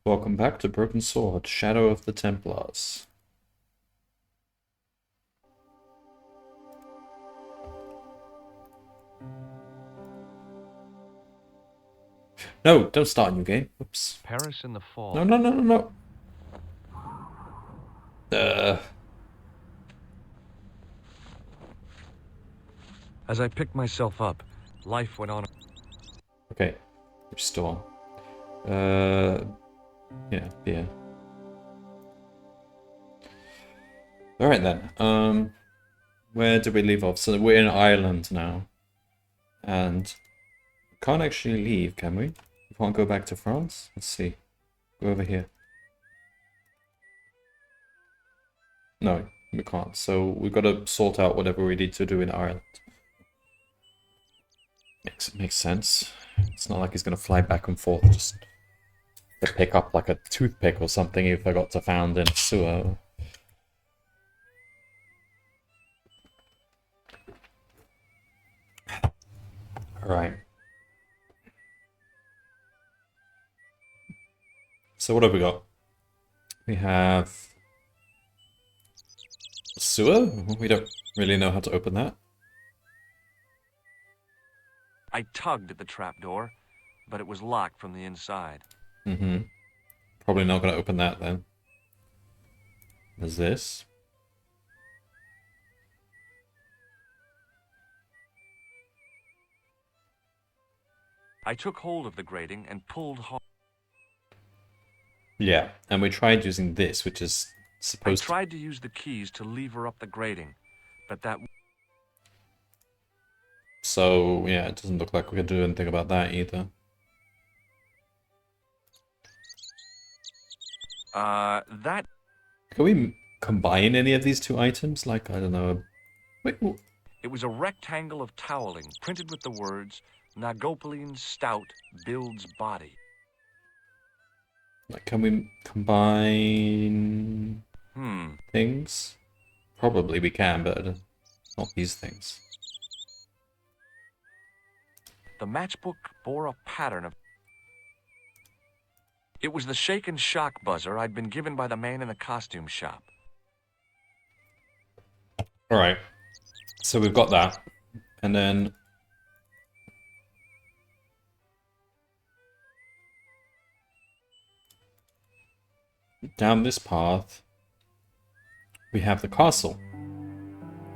Welcome back to Broken Sword, Shadow of the Templars. No, don't start a new game. Oops. Paris in the No, fall. no, no, no, no. As I picked myself up, life went on. Okay, restore. Yeah, beer. Alright then, where did we leave off? So we're in Ireland now. And we can't actually leave, can we? We can't go back to France? Let's see. Go over here. No, we can't. So we've got to sort out whatever we need to do in Ireland. Makes sense. It's not like he's gonna fly back and forth just to pick up like a toothpick or something he forgot to found in a sewer. Alright. So what have we got? We have a sewer? We don't really know how to open that. I tugged at the trapdoor, but it was locked from the inside. Mm-hmm. Probably not gonna open that then. There's this. I took hold of the grating and pulled hard. Yeah, and we tried using this, which is I supposed to... tried to use the keys to lever up the grating, but that... So, yeah, it doesn't look like we can do anything about that either. That... Can we combine any of these two items? Like, I don't know... Wait, It was a rectangle of toweling printed with the words, Nagopaline Stout builds body. like, can we combine things? Probably we can, but not these things. The matchbook bore a pattern of... It was the shake and shock buzzer I'd been given by the man in the costume shop. Alright, so we've got that. And then... down this path, we have the castle.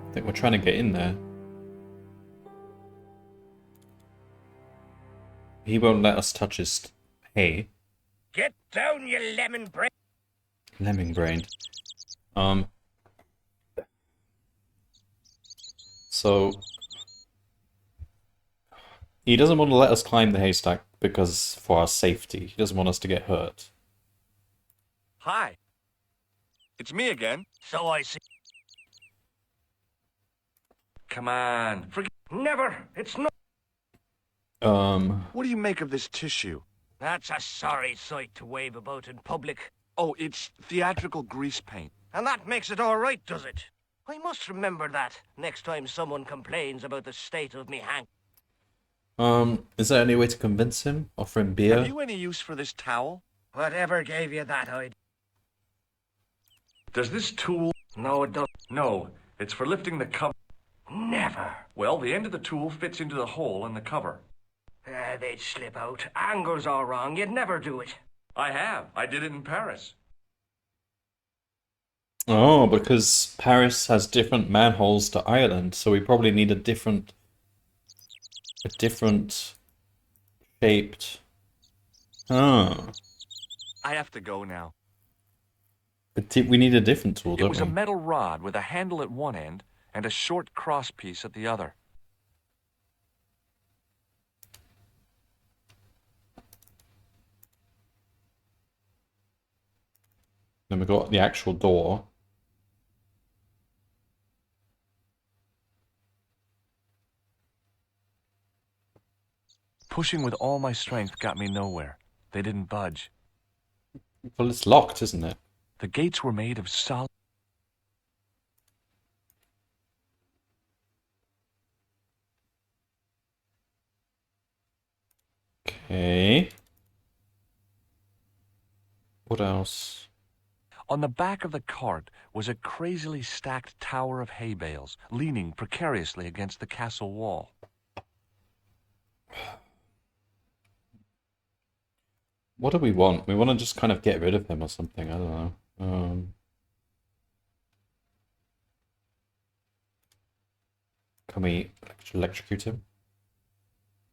I think we're trying to get in there. He won't let us touch his hay. Get down, you lemon brain! Lemming brained. So he doesn't want to let us climb the haystack because for our safety. He doesn't want us to get hurt. Hi. It's me again. So I see. Come on. Forget... Never! It's not. What do you make of this tissue? That's a sorry sight to wave about in public. Oh, it's theatrical grease paint. And that makes it all right, does it? I must remember that next time someone complains about the state of me hank. Is there any way to convince him? Offer him Have beer? you any use for this towel? Whatever gave you that idea? Does this tool... No, it doesn't. No, it's for lifting the cover. Never. Well, the end of the tool fits into the hole in the cover. They'd slip out. Angle's all wrong. You'd never do it. I have. I did it in Paris. Oh, because Paris has different manholes to Ireland, so we probably need a different shaped. Oh, I have to go now. but we need a different tool, It don't was a we? metal rod with a handle at one end and a short cross piece at the other. Then we got the actual door. Pushing with all my strength got me nowhere. They didn't budge. Well, it's locked, isn't it? The gates were made of solid... Okay. What else? On the back of the cart was a crazily stacked tower of hay bales, leaning precariously against the castle wall. What do we want? We want to just kind of get rid of him or something. I don't know. Can we electrocute him?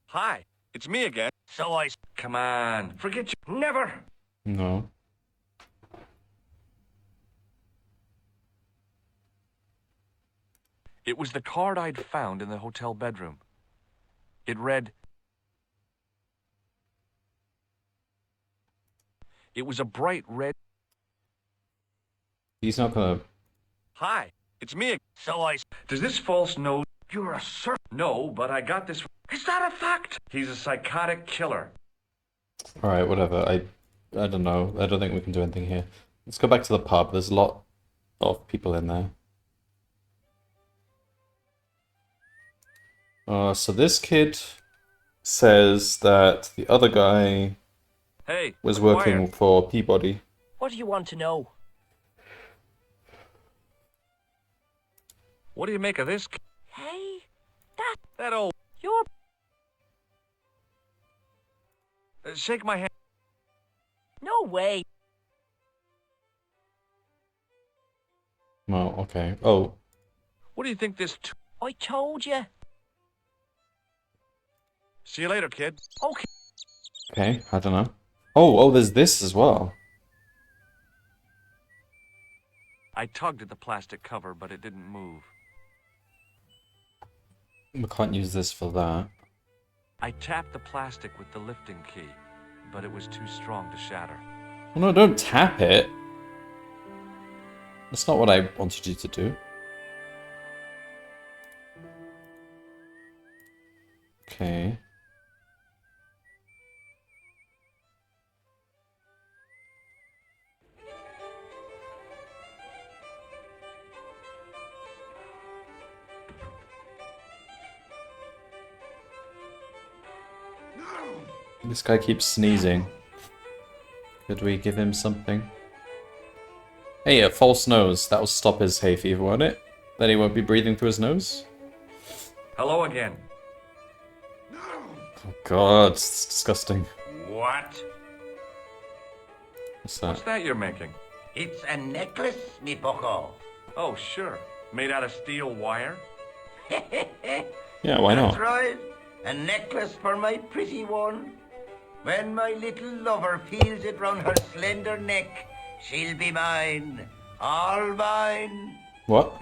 Hi, it's me again. So I... Come on, forget you. Never! No. It was the card I'd found in the hotel bedroom. It read, it was a bright red... He's not gonna... Hi, it's me again. So I... Does this false nose... You're a sir... No, but I got this... Is that a fact? He's a psychotic killer. Alright, whatever. I don't know. I don't think we can do anything here. Let's go back to the pub. There's a lot of people in there. So this kid says that the other guy Hey, was McGuire. working for Peabody. What do you want to know? What do you make of this? Hey, That old... you're... shake my hand. No way. Oh, okay. Oh, What do you think this... I told you. See you later, kid. Okay. okay. I don't know. Oh, there's this as well. I tugged at the plastic cover, but it didn't move. We can't use this for that. I tapped the plastic with the lifting key, but it was too strong to shatter. Oh, no, don't tap it. That's not what I wanted you to do. Okay. This guy keeps sneezing. Could we give him something? Hey, a false nose. That'll stop his hay fever, won't it? Then he won't be breathing through his nose? Hello again. Oh god, it's disgusting. What? What's What's that? that you're making? It's a necklace, me bucko. Oh, sure. Made out of steel wire? Yeah, why That's not? right. A necklace for my pretty one. When my little lover feels it round her slender neck, she'll be mine. All mine. What?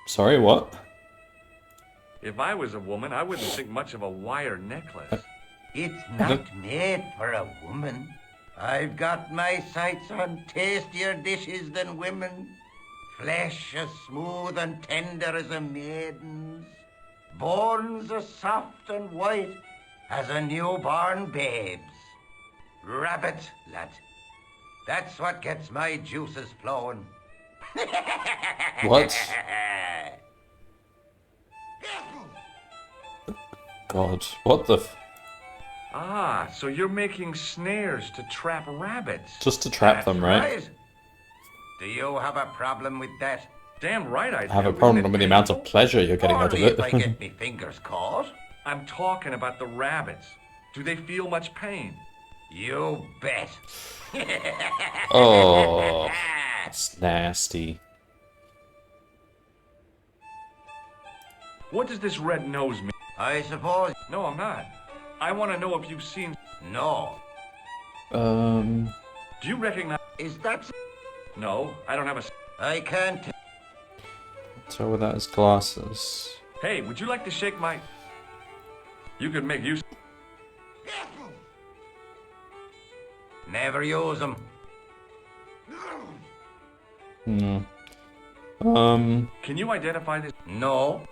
Sorry, what? If I was a woman, I wouldn't think much of a wire necklace. It's not made for a woman. I've got my sights on tastier dishes than women. Flesh as smooth and tender as a maiden's. Bones as soft and white as a newborn babe's. Rabbit, lad. That's what gets my juices flowing. What? God, what the f- Ah, so you're making snares to trap rabbits. Just to trap That's them, right? Do you have a problem with that? Damn right I do. I have a Isn't problem it with the amount of painful? pleasure you're getting out of Only if I it. get me fingers caught. I'm talking about the rabbits. Do they feel much pain? You bet. Oh, that's nasty. What does this red nose mean? I suppose. No, I'm not. I want to know if you've seen... No. Do you recognize... Is that... No, I don't have a... I can't... So without his glasses. Hey, would you like to shake my... You could make use... Never use them. No. Can you identify this? No.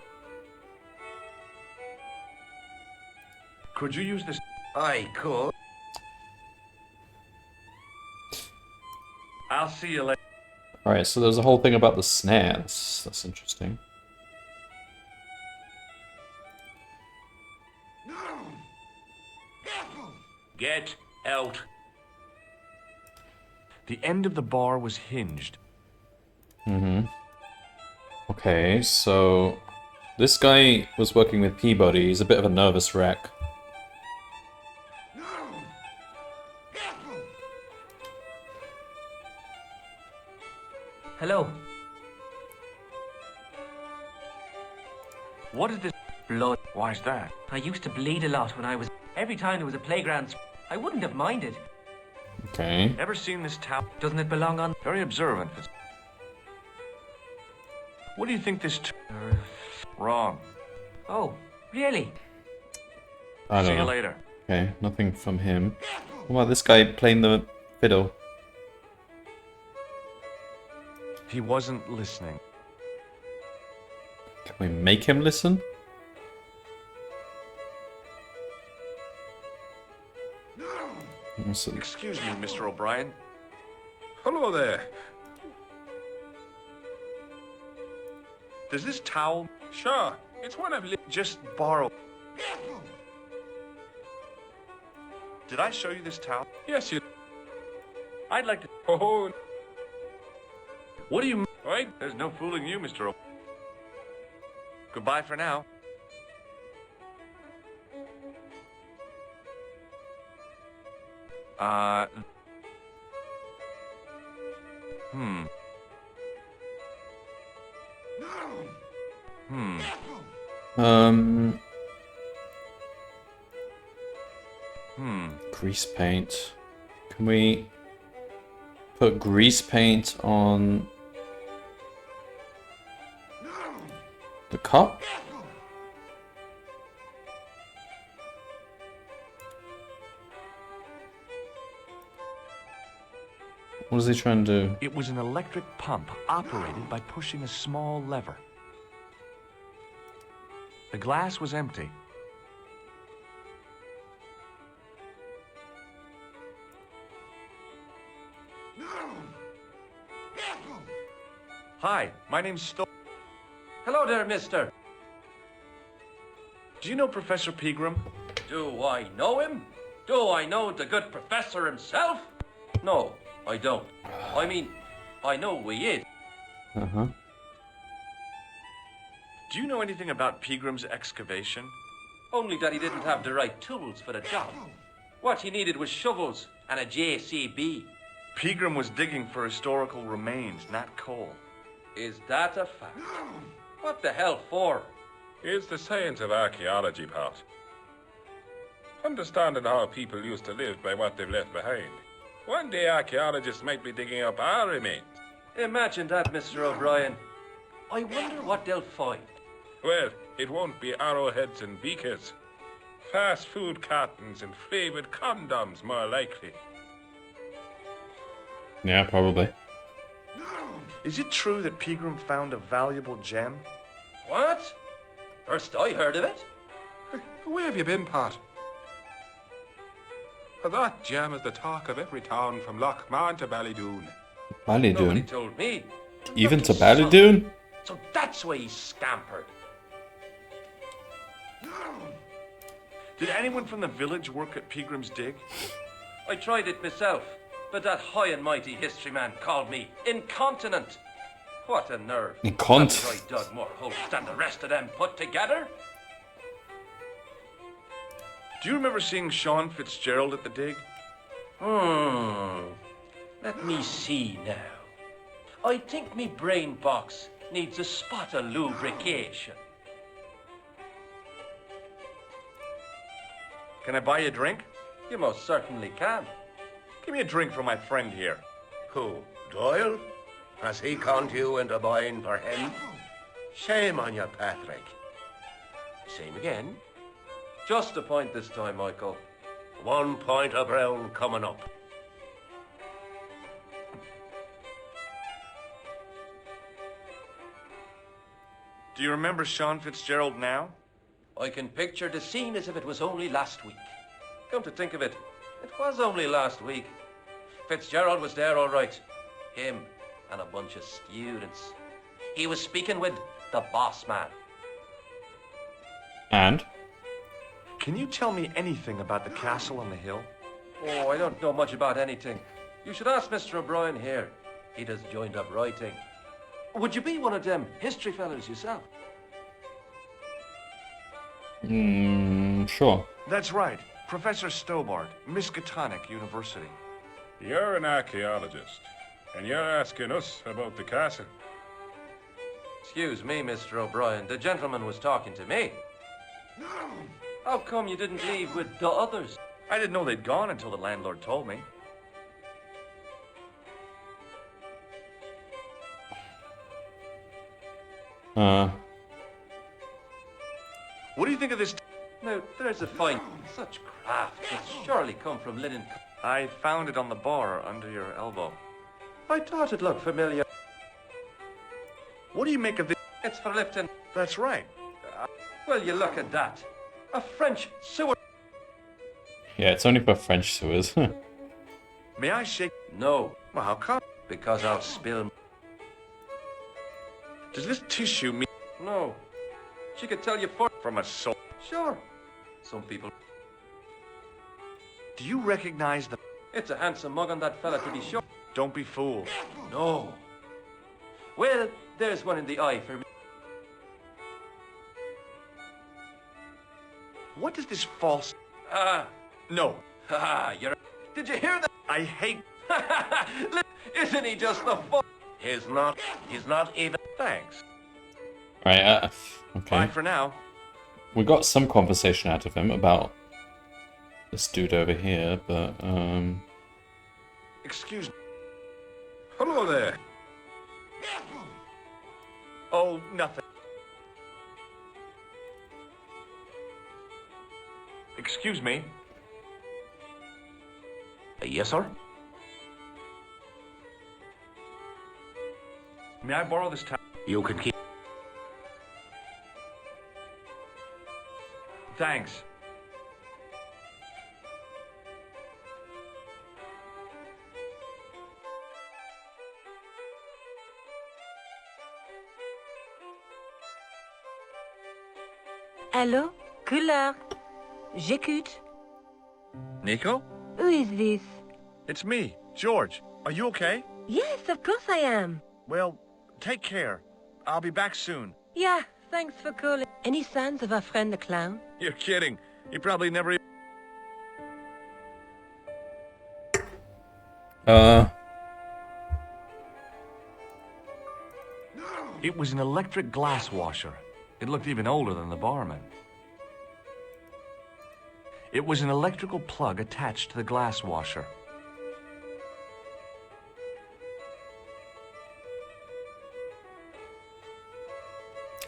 Could you use this? I could. I'll see you later. Alright, so there's a whole thing about the snare. That's interesting. Get out. The end of the bar was hinged. Okay, so this guy was working with Peabody. He's a bit of a nervous wreck. Hello. What is this blood? Why's that? I used to bleed a lot when I was... Every time there was a playground, I wouldn't have minded. Okay. Ever seen this towel? Doesn't it belong on... Very observant. What do you think this wrong? Oh, really? I See don't you know. later. Okay, nothing from him. What about this guy playing the fiddle? He wasn't listening. Can we make him listen? Also- Excuse me, Mr. O'Brien. Hello there. Does this towel Sure, it's one of just borrow? Did I show you this towel? Yes, you... I'd like to... Oh, What do you... right? There's no fooling you, Mr. O. Goodbye for now. Hmm. Um, Hmm. grease paint. Can we put grease paint on the cup? What is he trying to do? It was an electric pump operated by pushing a small lever. The glass was empty. Hi, my name's Sto. Hello there, mister. Do you know Professor Pegram? Do I know him? Do I know the good professor himself? No, I don't. I mean, I know who he is. Uh-huh. Do you know anything about Pegram's excavation? Only that he didn't have the right tools for the job. What he needed was shovels and a JCB. Pegram was digging for historical remains, not coal. Is that a fact? What the hell for? It's the science of archaeology part. Understanding how people used to live by what they've left behind. One day archaeologists might be digging up our remains. Imagine that, Mr. O'Brien. I wonder what they'll find. Well, it won't be arrowheads and beakers. Fast food cartons and flavored condoms, more likely. Yeah, probably. Is it true that Pegram found a valuable gem? What? First I heard of it. Where have you been, Pat? That gem is the talk of every town from Lochmarn to Ballydoon. Nobody Ballydoon? told me. Even to Lucky son. Ballydoon? So that's why he scampered. Did anyone from the village work at Pegram's dig? I tried it myself, but that high and mighty history man called me incontinent. What a nerve. Incont. I dug more holes than the rest of them put together. Do you remember seeing Sean Fitzgerald at the dig? Let me see now. I think me brain box needs a spot of lubrication. Can I buy you a drink? You most certainly can. Give me a drink for my friend here. Who, Doyle? Has he conned you into buying for him? Shame on you, Patrick. Same again. Just a point this time, Michael. 1 point of brown coming up. Do you remember Sean Fitzgerald now? I can picture the scene as if it was only last week. Come to think of it, it was only last week. Fitzgerald was there all right. Him and a bunch of students. He was speaking with the boss man. And? Can you tell me anything about the castle on the hill? Oh, I don't know much about anything. You should ask Mr. O'Brien here. He does joined up writing. Would you be one of them history fellas yourself? Sure. That's right. Professor Stobart, Miskatonic University. You're an archaeologist, and you're asking us about the castle. Excuse me, Mr. O'Brien. The gentleman was talking to me. How come you didn't leave with the others? I didn't know they'd gone until the landlord told me. What do you think of this? Now, there's a fine. Such craft must surely come from linen. I found it on the bar under your elbow. I thought it looked familiar. What do you make of this? It's for lifting. That's right. Well, you look at that. A French sewer. Yeah, it's only for French sewers. May I shake? No, Well, how come? because I'll spill. Does this tissue mean No. She could tell you for. from a soul? Sure. Some people. Do you recognize the? It's a handsome mug on that fella, to be sure. Don't be fooled. No. Well, there's one in the eye for me. What does this false? Ah, No, you're. Did you hear that? I hate. Isn't he just the fun? He's not even. Thanks. Right, Bye okay. for now. We got some conversation out of him about this dude over here, but, Excuse me. Hello there. Oh, nothing. Excuse me. Yes, sir. May I borrow this towel? You can keep. Thanks. Allô? Couleur. J'écoute. Nico? Who is this? It's me, George. Are you okay? Yes, of course I am. Well, take care. I'll be back soon. Yeah, thanks for calling. Any signs of our friend the clown? You're kidding. He probably never. It was an electric glass washer. It looked even older than the barman. It was an electrical plug attached to the glass washer.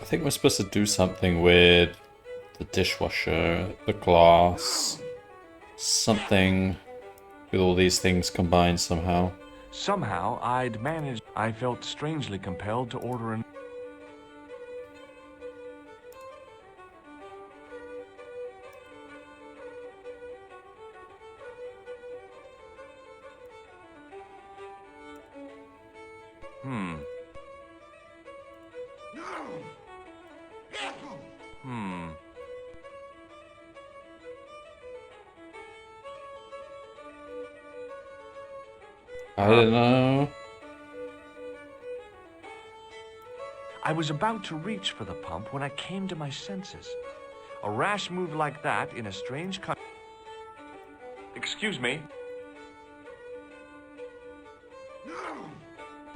I think we're supposed to do something with the dishwasher, the glass, something with all these things combined somehow. Somehow, I'd managed. I felt strangely compelled to order an. Hmm. I don't know. I was about to reach for the pump when I came to my senses. A rash move like that in a strange country. Excuse me.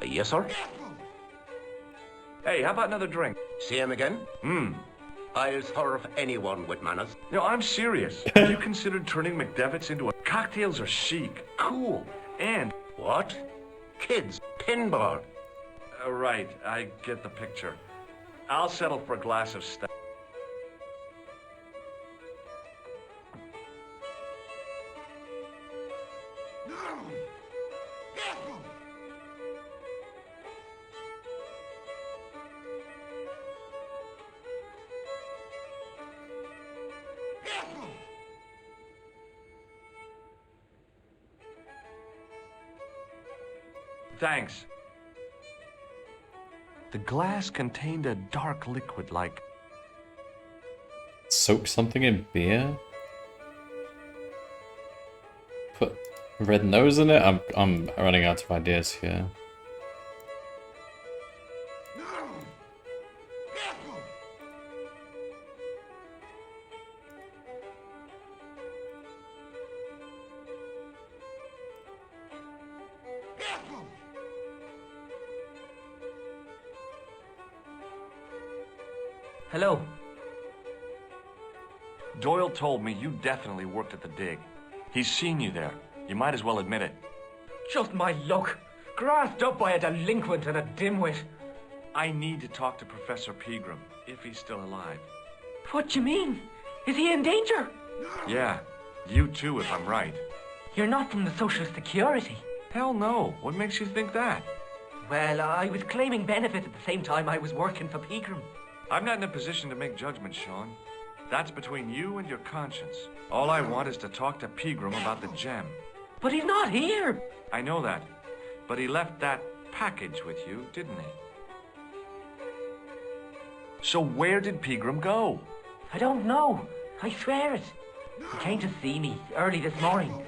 Yes, sir. Hey, how about another drink? See him again? I'll serve anyone with manners. No, I'm serious. Have you considered turning McDevitt's into a... Cocktails are chic, cool, and... What? Kids, pinball. Right, I get the picture. I'll settle for a glass of stout. Thanks. The glass contained a dark liquid like... Soak something in beer? put red nose in it? I'm running out of ideas here. Hello. Doyle told me you definitely worked at the dig. He's seen you there. You might as well admit it. Just my luck. Grasped up by a delinquent and a dimwit. I need to talk to Professor Pegram, if he's still alive. What do you mean? Is he in danger? Yeah, you too, if I'm right. You're not from the Social Security. Hell no. What makes you think that? Well, I was claiming benefits at the same time I was working for Pegram. I'm not in a position to make judgments, Sean. That's between you and your conscience. All I want is to talk to Pegram about the gem. But he's not here. I know that. But he left that package with you, didn't he? So where did Pegram go? I don't know. I swear it. He came to see me early this morning.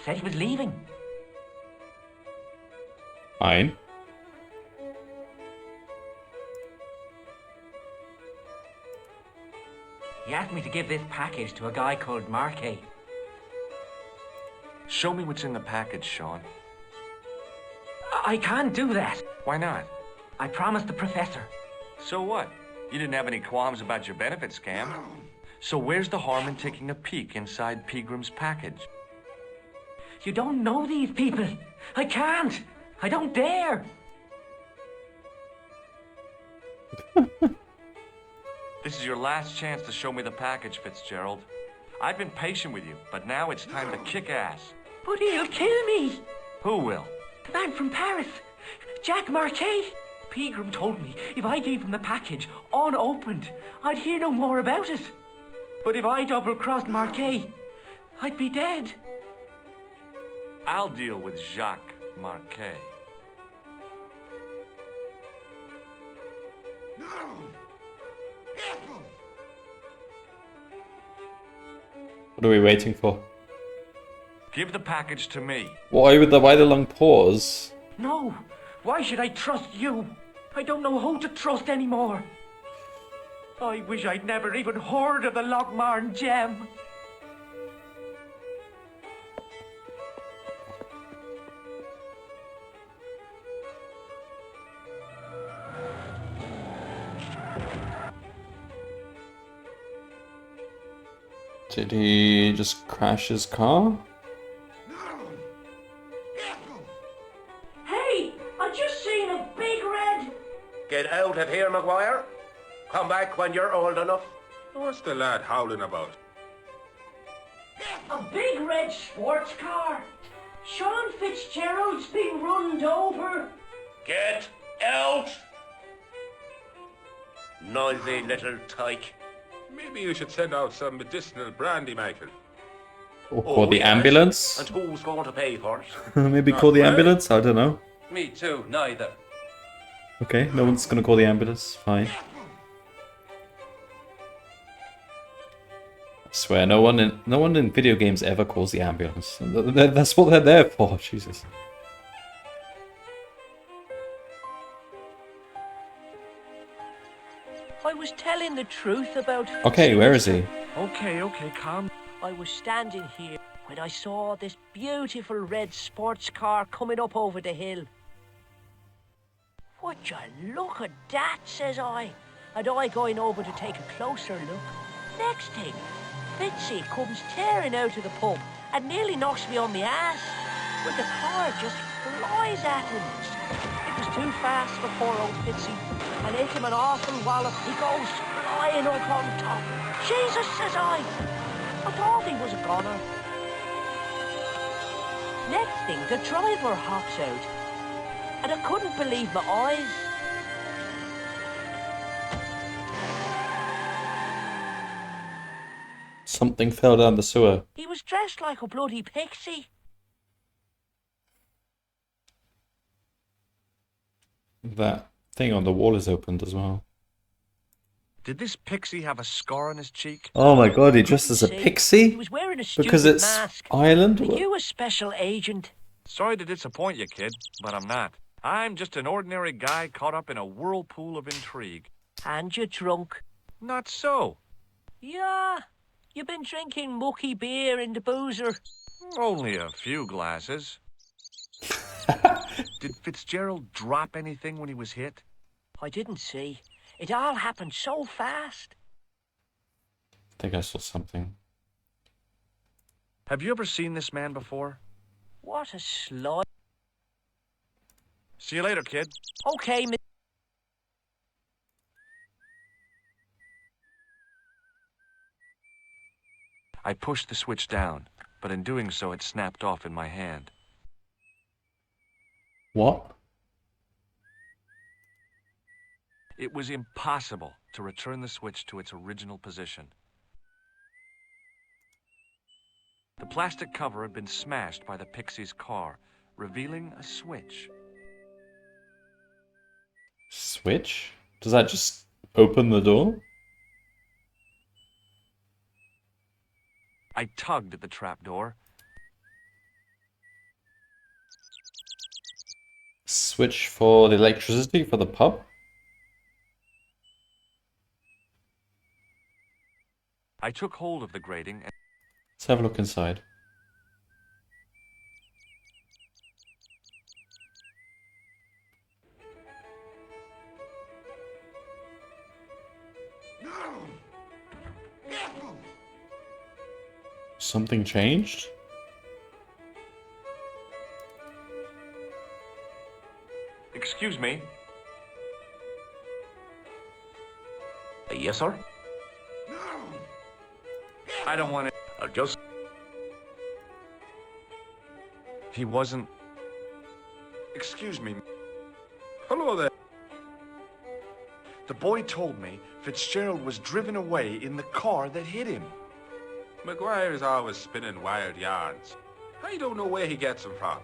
Said he was leaving. Fine. He asked me to give this package to a guy called Marquet. Show me what's in the package, Sean. I can't do that. Why not? I promised the professor. So what? You didn't have any qualms about your benefit scam. So where's the harm in taking a peek inside Pegram's package? You don't know these people. I can't. I don't dare. This is your last chance to show me the package, Fitzgerald. I've been patient with you, but now it's time to kick ass. But he'll kill me. Who will? The man from Paris. Jack Marquet. Pegram told me if I gave him the package unopened, I'd hear no more about it. But if I double-crossed Marquet, I'd be dead. I'll deal with Jacques Marquet. What are we waiting for? Give the package to me. Why the long pause? No. Why should I trust you? I don't know who to trust anymore. I wish I'd never even heard of the Lochmarn gem. Did he just crash his car? Hey, I just seen a big red. Get out of here, Maguire. Come back when you're old enough. What's the lad howling about? A big red sports car. Sean Fitzgerald's been runned over. Get out! Noisy little tyke. Maybe you should send out some medicinal brandy, Michael. Or call the ambulance? And who's going to pay for it? Maybe call the ambulance? I don't know. Me too, neither. Okay, no one's gonna call the ambulance. Fine. I swear, no one in video games ever calls the ambulance. That's what they're there for. Jesus. I was telling the truth about... Okay, where is he? Okay, calm. I was standing here when I saw this beautiful red sports car coming up over the hill. Would you look at that, says I. And I going over to take a closer look. Next thing, Fitzy comes tearing out of the pub and nearly knocks me on the ass. But the car just flies at him. It was too fast for poor old Fitzy and hit him an awful wallop. He goes flying up on top. Jesus, says I thought he was a goner. Next thing, the driver hops out, and I couldn't believe my eyes. Something fell down the sewer. He was dressed like a bloody pixie. That thing on the wall is opened as well. Did this pixie have a scar on his cheek? Oh my god, he dressed as a See, He pixie? was wearing a stupid Because it's mask. Ireland? Are you a special agent? Sorry to disappoint you, kid, but I'm not. I'm just an ordinary guy caught up in a whirlpool of intrigue. And you're drunk. Not so. Yeah, you've been drinking mucky beer in the boozer. Only a few glasses. Did Fitzgerald drop anything when he was hit? I didn't see. It all happened so fast. I think I saw something. Have you ever seen this man before? What a slide. See you later, kid. Okay, I pushed the switch down, but in doing so it snapped off in my hand. What? It was impossible to return the switch to its original position. The plastic cover had been smashed by the Pixie's car, revealing a switch. Switch? Does that just open the door? I tugged at the trapdoor. Switch for the electricity for the pub? I took hold of the grating and Let's have a look inside. Something changed? Excuse me. Yes, sir? I don't want to. Just... He wasn't. Excuse me. Hello there. The boy told me Fitzgerald was driven away in the car that hit him. McGuire is always spinning wild yarns. I don't know where he gets them from.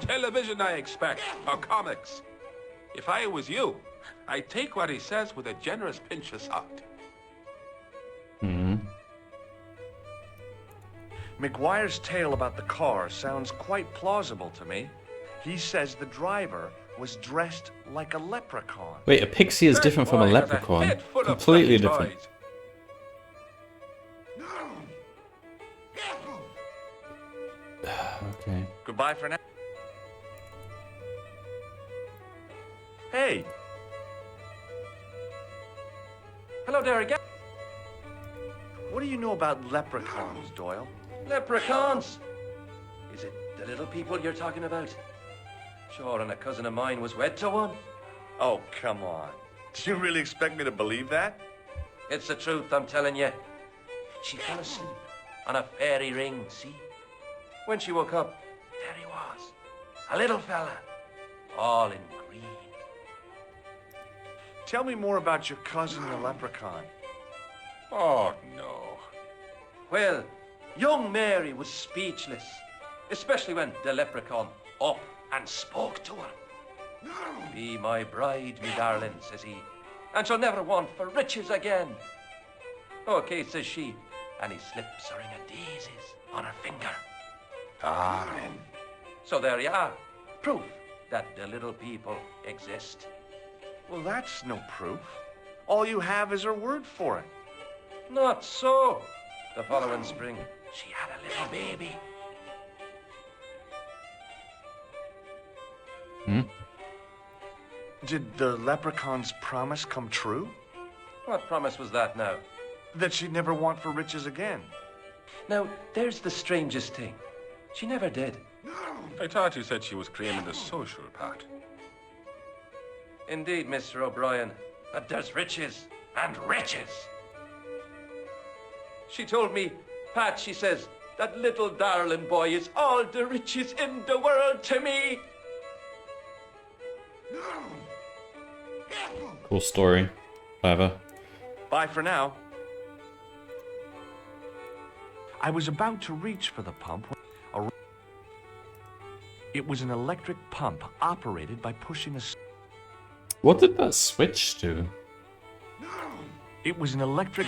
Television, I expect, or comics. If I was you, I'd take what he says with a generous pinch of salt. Hmm. McGuire's tale about the car sounds quite plausible to me. He says the driver was dressed like a leprechaun. Wait, a pixie is That different from a boy has leprechaun. head full of Completely fluffy different. toys. Okay. Goodbye for now. Hey, Hello there again. what do you know about leprechauns, Doyle? Leprechauns! Is it the little people you're talking about? Sure, and a cousin of mine was wed to one. Oh, come on. Do you really expect me to believe that? It's the truth, I'm telling you. She fell asleep on a fairy ring, see? When she woke up, there he was. A little fella, all in green. Tell me more about your cousin, the leprechaun. Oh, no. Well, young Mary was speechless, especially when the leprechaun up and spoke to her. Be my bride, me darling, says he, and she'll never want for riches again. Okay, says she, and he slips a ring of daisies on her finger. Amen. So there you are, proof that the little people exist. Well, that's no proof. All you have is her word for it. Not so. The following spring, she had a little baby. Hmm? Did the leprechaun's promise come true? What promise was that now? That she'd never want for riches again. Now, there's the strangest thing. She never did. I thought you said she was claiming the social part. Indeed, Mr. O'Brien, but there's riches and riches. She told me, Pat, she says, that little darling boy is all the riches in the world to me. Cool story. Whatever. Bye for now. I was about to reach for the pump when it was an electric pump operated by pushing a... What did that switch do? It was an electric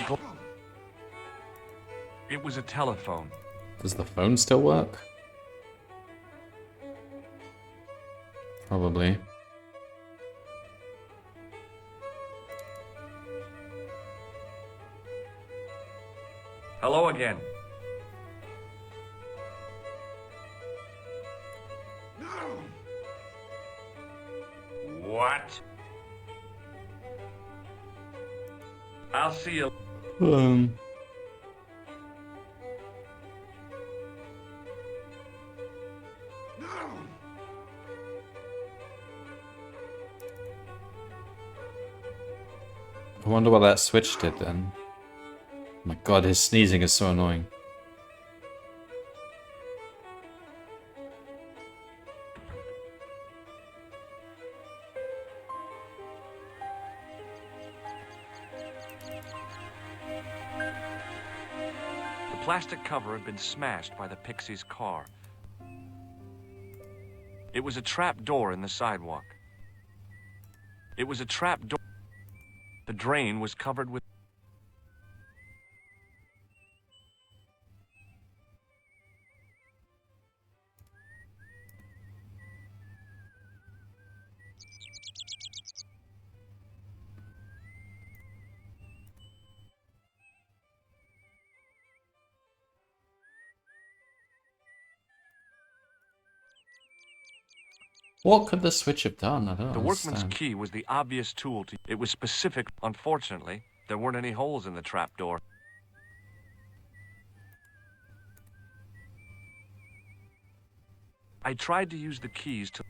It was a telephone. Does the phone still work? Probably. Hello again. What? I'll see you. I wonder what that switch did then. Oh my god, his sneezing is so annoying. The plastic cover had been smashed by the Pixie's car. It was a trap door in the sidewalk. It was a trap door. The drain was covered with... What could the switch have done? I don't The workman's understand. key was the obvious tool to... It was specific. Unfortunately, there weren't any holes in the trapdoor. I tried to use the keys to...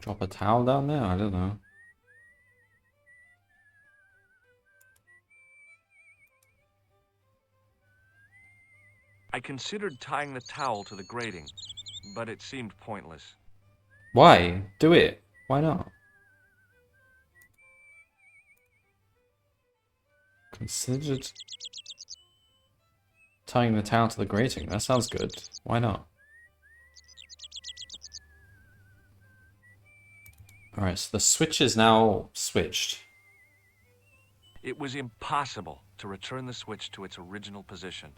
Drop a towel down there? I don't know. I considered tying the towel to the grating, but it seemed pointless. Why? Do it. Why not? Considered tying the towel to the grating. That sounds good. Why not? Alright, so the switch is now switched. It was impossible to return the switch to its original position.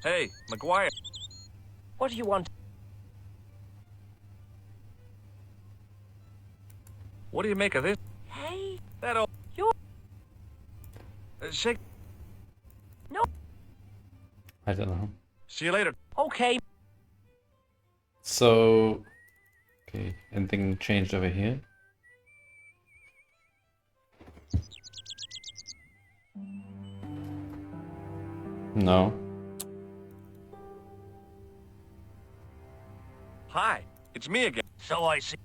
Hey, McGuire. What do you want? What do you make of this? Hey, That old... you... shake... I don't know. See you later. Okay. So... Okay, anything changed over here? No. Hi, it's me again. So I see.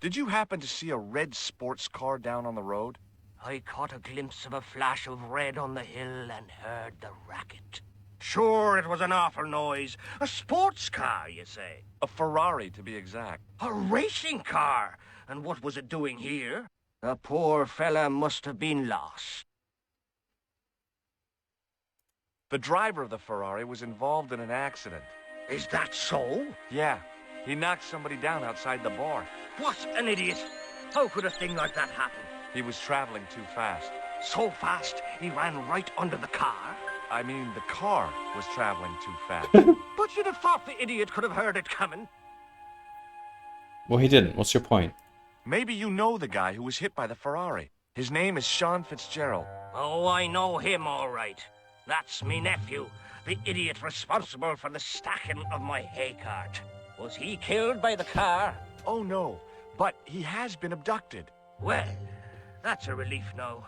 Did you happen to see a red sports car down on the road? I caught a glimpse of a flash of red on the hill and heard the racket. Sure, it was an awful noise. A sports car, you say? A Ferrari, to be exact. A racing car? And what was it doing here? The poor fella must have been lost. The driver of the Ferrari was involved in an accident. Is that so? Yeah, he knocked somebody down outside the bar. What an idiot! How could a thing like that happen? He was traveling too fast. So fast, he ran right under the car? I mean, the car was traveling too fast. But you'd have thought the idiot could have heard it coming. Well, he didn't. What's your point? Maybe you know the guy who was hit by the Ferrari. His name is Sean Fitzgerald. Oh, I know him all right. That's me nephew, the idiot responsible for the stacking of my hay cart. Was he killed by the car? Oh, no, but he has been abducted. Well, that's a relief now.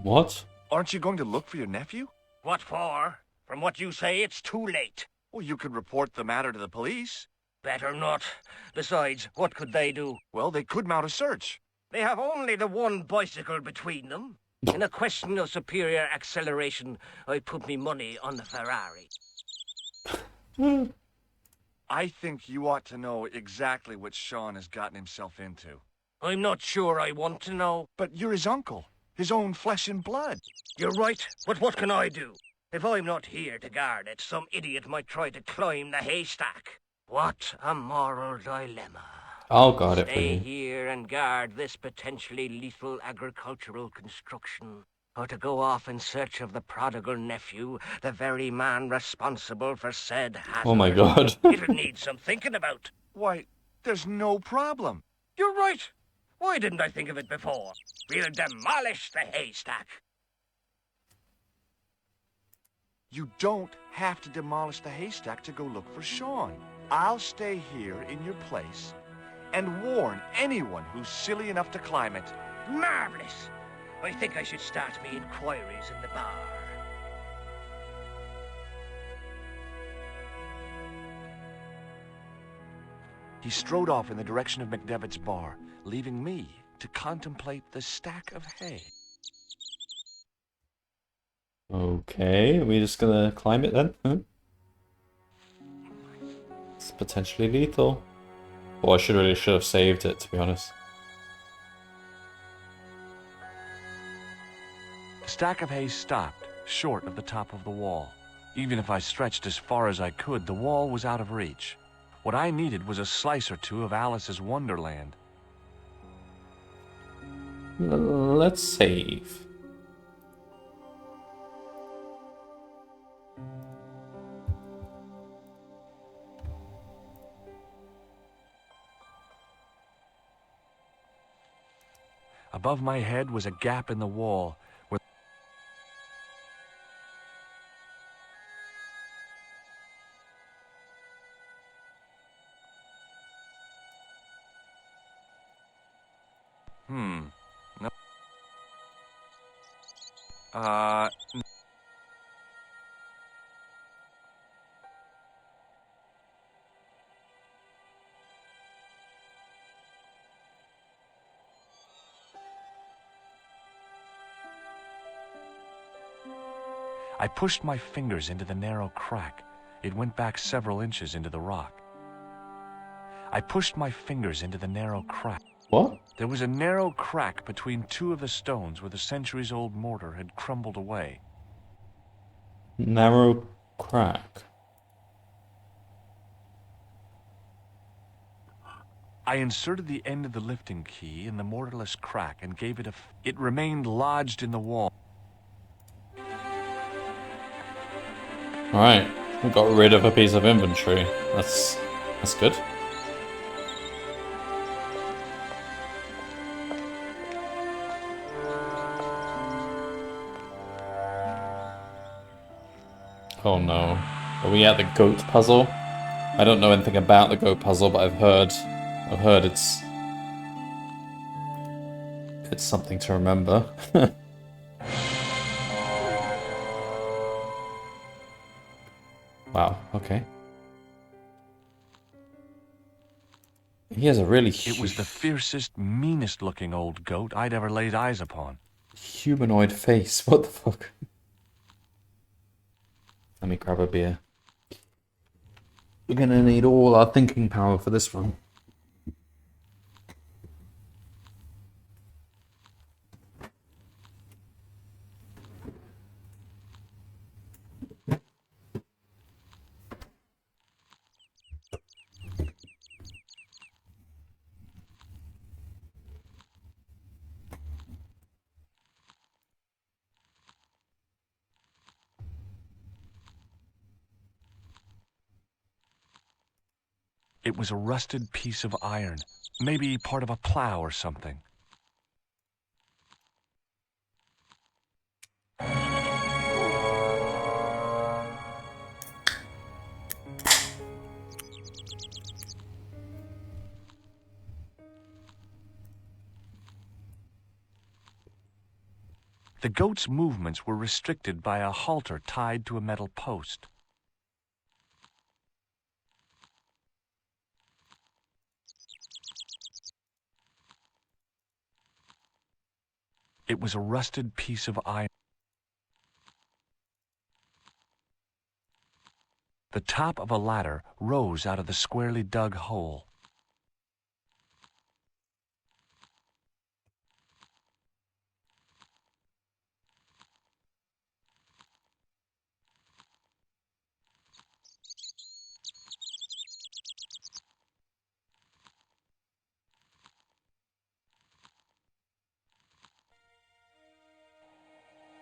What? Aren't you going to look for your nephew? What for? From what you say, it's too late. Well, you could report the matter to the police. Better not. Besides, what could they do? Well, they could mount a search. They have only the one bicycle between them. In a question of superior acceleration, I put me money on the Ferrari. I think you ought to know exactly what Sean has gotten himself into. I'm not sure I want to know. But you're his uncle. his own flesh and blood. You're right, but what can I do? If I'm not here to guard it, some idiot might try to climb the haystack. What a moral dilemma. I'll guard it for Stay you. here and guard this potentially lethal agricultural construction, or to go off in search of the prodigal nephew, the very man responsible for said hazard. Oh my god. It'll need some thinking about. Why, there's no problem. You're right. Why didn't I think of it before? We'll demolish the haystack. You don't have to demolish the haystack to go look for Sean. I'll stay here in your place and warn anyone who's silly enough to climb it. Marvelous. I think I should start me inquiries in the bar. He strode off in the direction of McDevitt's bar, leaving me to contemplate the stack of hay. Okay, are we just gonna climb it then? Huh? It's potentially lethal. Well, I should have saved it, to be honest. The stack of hay stopped, short of the top of the wall. Even if I stretched as far as I could, the wall was out of reach. What I needed was a slice or two of Alice's Wonderland. Let's save. Above my head was a gap in the wall where no. I pushed my fingers into the narrow crack. It went back several inches into the rock. I pushed my fingers into the narrow crack. What? There was a narrow crack between two of the stones where the centuries-old mortar had crumbled away. Narrow crack. I inserted the end of the lifting key in the mortarless crack and gave it a... It remained lodged in the wall. Alright, we got rid of a piece of inventory. That's good. Oh no. Are we at the goat puzzle? I don't know anything about the goat puzzle, but I've heard it's something to remember. Wow, okay. He has a really It was the fiercest, meanest-looking old goat I'd ever laid eyes upon. humanoid face. What the fuck? Let me grab a beer. We're gonna need all our thinking power for this one. It was a rusted piece of iron, maybe part of a plow or something. The goat's movements were restricted by a halter tied to a metal post. It was a rusted piece of iron. The top of a ladder rose out of the squarely dug hole.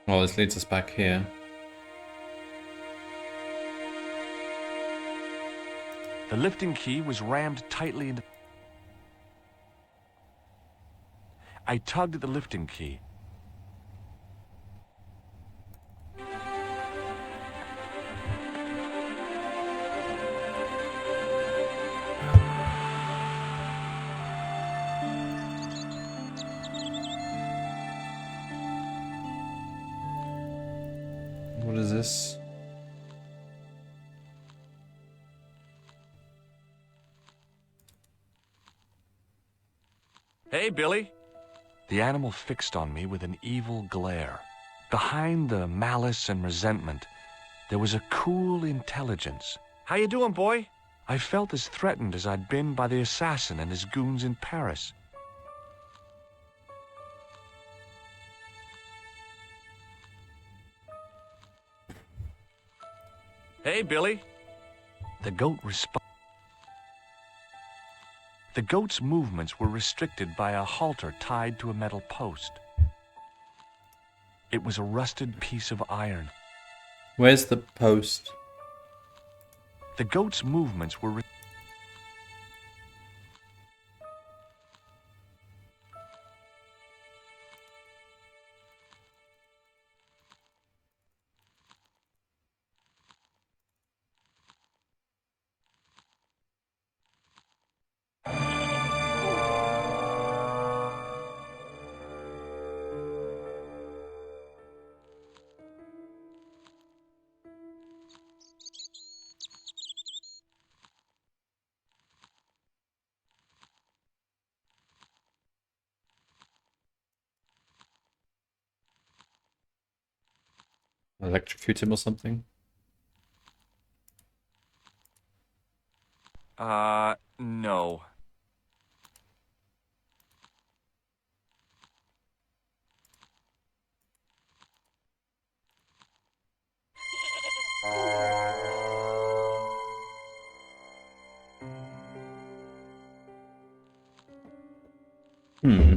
Oh, this leads us back here. The lifting key was rammed tightly into... I tugged at the lifting key. What is this? Hey, Billy. The animal fixed on me with an evil glare. Behind the malice and resentment, there was a cool intelligence. How you doing, boy? I felt as threatened as I'd been by the assassin and his goons in Paris. Hey, Billy. The goat responded. The goat's movements were restricted by a halter tied to a metal post. It was a rusted piece of iron. Where's the post? The goat's movements were... Electrocute him or something? No. Hmm.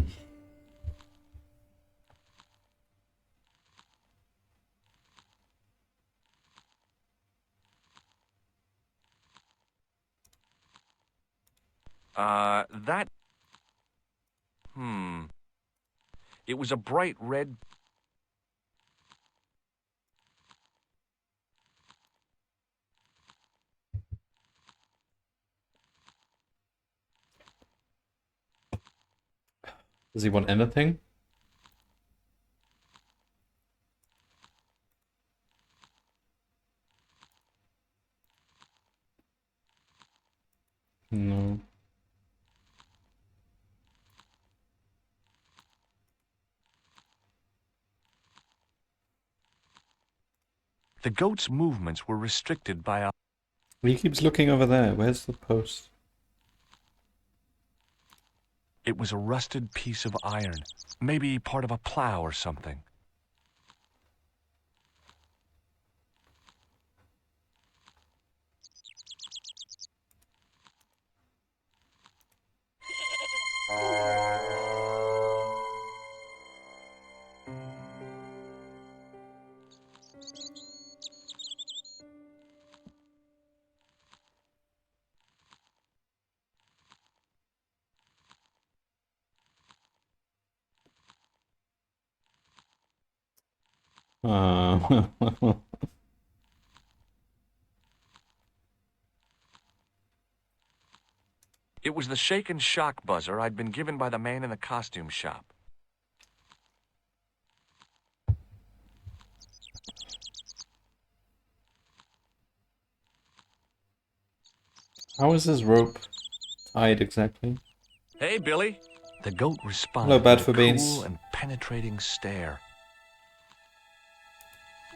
That... It was a bright red... Does he want anything? No. The goat's movements were restricted by a... He keeps looking over there. Where's the post? It was a rusted piece of iron. Maybe part of a plow or something. Uh, It was the shake and shock buzzer I'd been given by the man in the costume shop. How is his rope tied exactly? Hey, Billy. The goat responded Hello, Bad with for a Beans. cool and penetrating stare.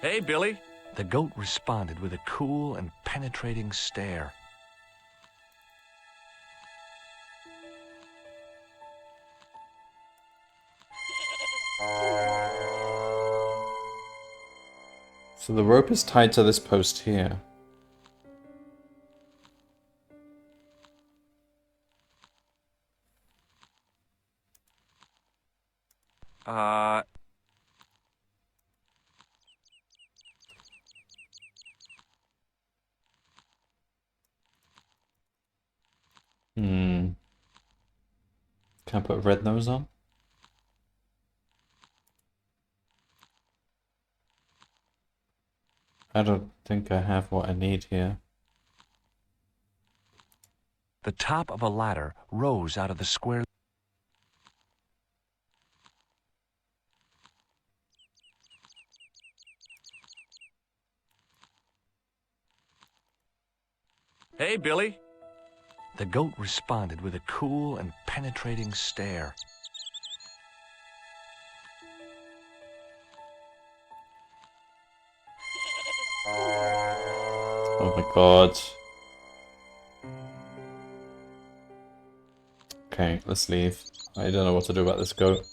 Hey, Billy. The goat responded with a cool and penetrating stare. So the rope is tied to this post here. Hmm. Can I put a red nose on? I don't think I have what I need here. The top of a ladder rose out of the square. Hey, Billy. The goat responded with a cool and penetrating stare. Oh my god. Okay, let's leave. I don't know what to do about this goat.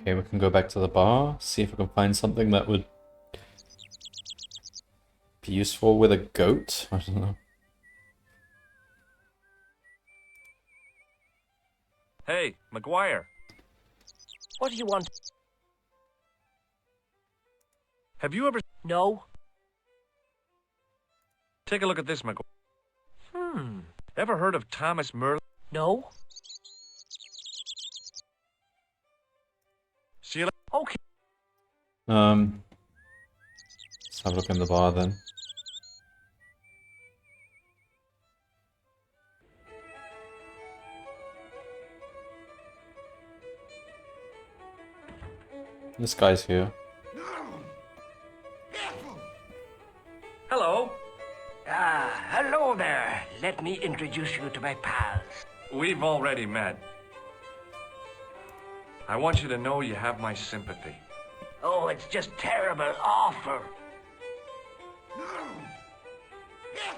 Okay, we can go back to the bar, see if we can find something that would be useful with a goat. I don't know. Hey, McGuire. What do you want? Have you ever... No? Take a look at this, McGuire. Ever heard of Thomas Merlin? No? See you later. Okay. Let's have a look in the bar then. This guy's here. Hello. Hello there. Let me introduce you to my pals. We've already met. I want you to know you have my sympathy. Oh, it's just terrible, awful.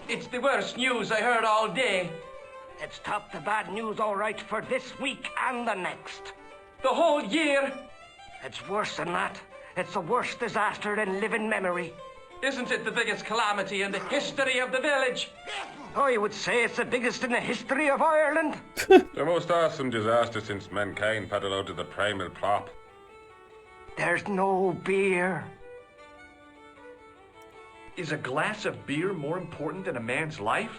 It's the worst news I heard all day. It's top the bad news all right for this week and the next. The whole year. It's worse than that. It's the worst disaster in living memory. Isn't it the biggest calamity in the history of the village? I would say it's the biggest in the history of Ireland. The most awesome disaster since mankind paddled out of the primal plop. There's no beer. Is a glass of beer more important than a man's life?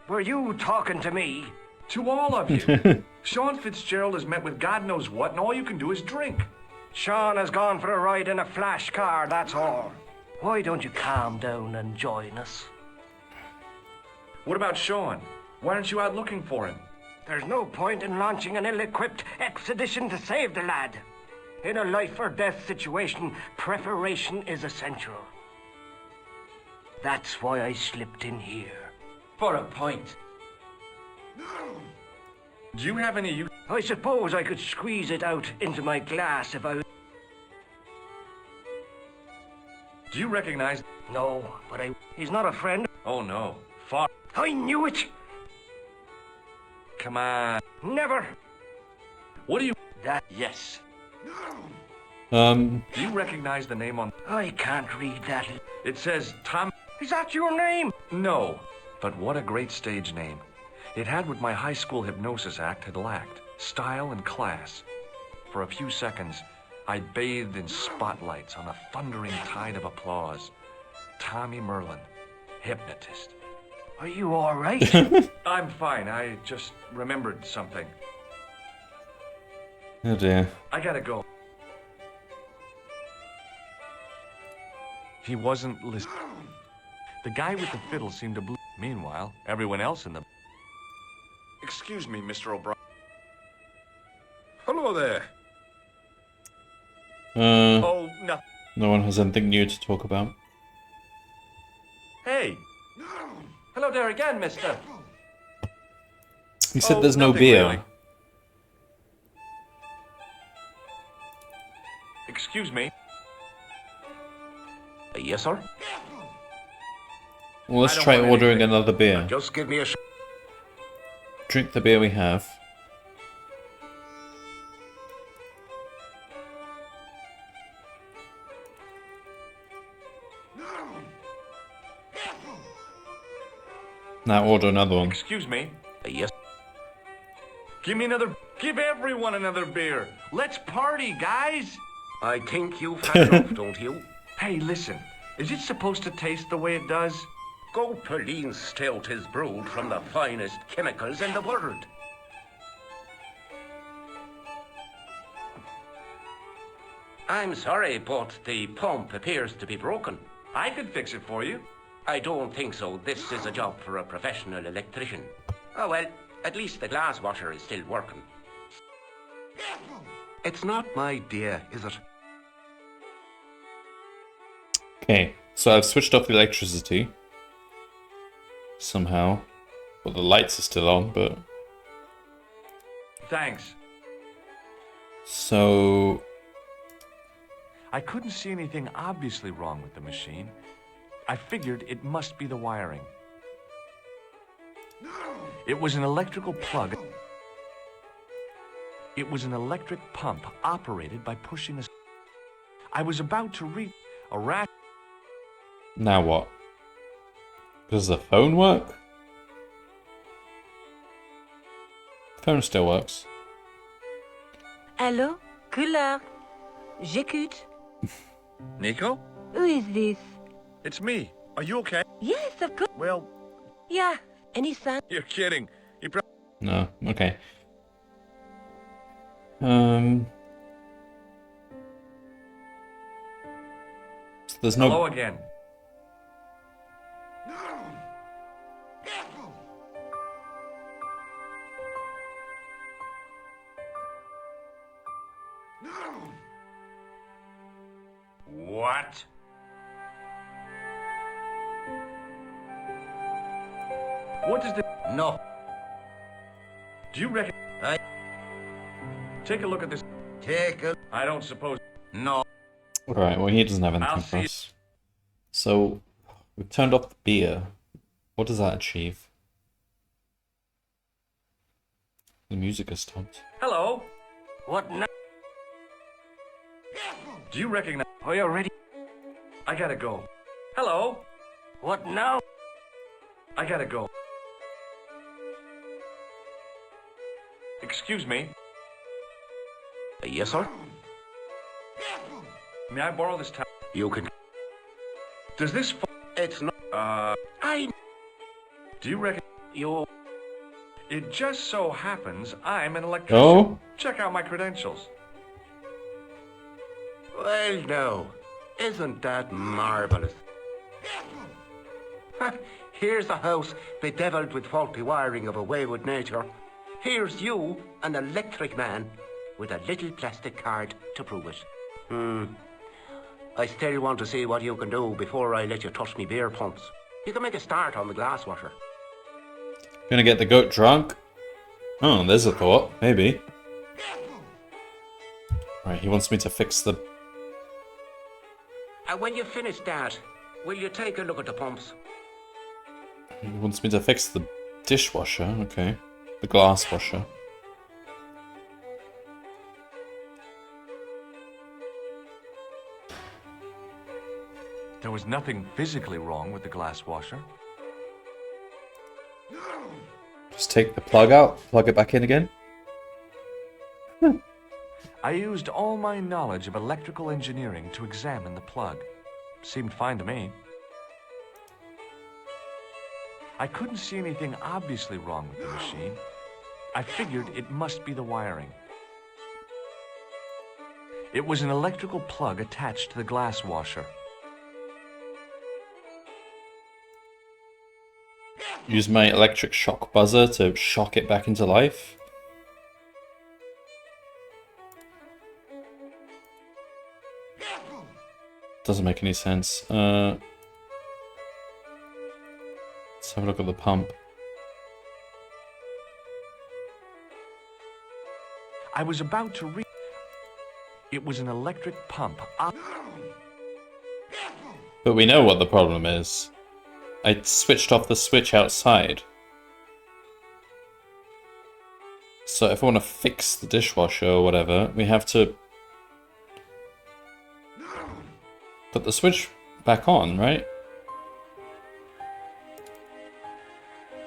Were you talking to me? To all of you. Sean Fitzgerald has met with God knows what, and all you can do is drink. Sean has gone for a ride in a flash car, that's all. Why don't you calm down and join us? What about Sean? Why aren't you out looking for him? There's no point in launching an ill-equipped expedition to save the lad. In a life-or-death situation, preparation is essential. That's why I slipped in here. For a point. Do you have any use? I suppose I could squeeze it out into my glass if I... Do you recognize? No, but he's not a friend. Oh no. Far. I knew it! Come on. Never! What do you... That... Yes. Um, Do you recognize the name on... I can't read that. It says Tom... Is that your name? No. But what a great stage name. It had what my high school hypnosis act had lacked. Style and class. For a few seconds, I bathed in spotlights on a thundering tide of applause. Tommy Merlin, hypnotist. Are you all right? I'm fine. I just remembered something. oh dear. I gotta go. He wasn't listening. The guy with the fiddle seemed to blow. Meanwhile, everyone else in the... Excuse me, Mr. O'Brien. Hello there. Oh, no. No one has anything new to talk about. Hey. Hello there again, mister. He said Oh, there's no nothing beer. really. Excuse me. Yes, sir? Well, let's I don't try want ordering anything. another beer. Just give me a Drink the beer we have. Now order another one. Excuse me. Yes. Give me another. Give everyone another beer. Let's party, guys. I think you've had enough, don't you? Hey, listen. Is it supposed to taste the way it does? Gopherline Stout is brewed from the finest chemicals in the world. I'm sorry, but the pump appears to be broken. I could fix it for you. I don't think so. This is a job for a professional electrician. Oh, well, at least the glass washer is still working. It's not my dear, is it? Okay, so I've switched off the electricity. Somehow. Well, the lights are still on, but... Thanks. So... I couldn't see anything obviously wrong with the machine. I figured it must be the wiring. It was an electrical plug. It was an electric pump operated by pushing a... I was about to reach a rat... Now what? Does the phone work? Phone still works. Allô? Couleur. J'écoute. Nico? Who is this? It's me. Are you okay? Yes, of course. Well, Yeah. Any son? you're kidding. No, okay. So there's no... Hello again. What? What is the... No. Do you reckon... Take a look at this. Take a... I don't suppose... No. Right, well he doesn't have I'll anything for see- us. So, we've turned off the beer. What does that achieve? The music has stopped. Hello? What now? Do you recognize... Are you ready? I gotta go. Hello? What now? I gotta go. Excuse me. Yes, sir? May I borrow this time? You can... Does this... It's not... I... Do you reckon... You... It just so happens I'm an electrician. Oh? Check out my credentials. Well, no. Isn't that marvellous? Here's a house bedeviled with faulty wiring of a wayward nature. Here's you, an electric man, with a little plastic card to prove it. I still want to see what you can do before I let you touch me beer pumps. You can make a start on the glass washer. Gonna get the goat drunk? Oh, there's a thought. Maybe. Right, he wants me to fix the... And when you finish that, will you take a look at the pumps? He wants me to fix the dishwasher. Okay. The glass washer. There was nothing physically wrong with the glass washer. Just take the plug out, plug it back in again. I used all my knowledge of electrical engineering to examine the plug. Seemed fine to me. I couldn't see anything obviously wrong with the machine. I figured it must be the wiring. It was an electrical plug attached to the glass washer. Use my electric shock buzzer to shock it back into life. Doesn't make any sense. Let's have a look at the pump. I was about to read... It was an electric pump. But we know what the problem is. I switched off the switch outside. So if I want to fix the dishwasher or whatever, we have to put the switch back on, right?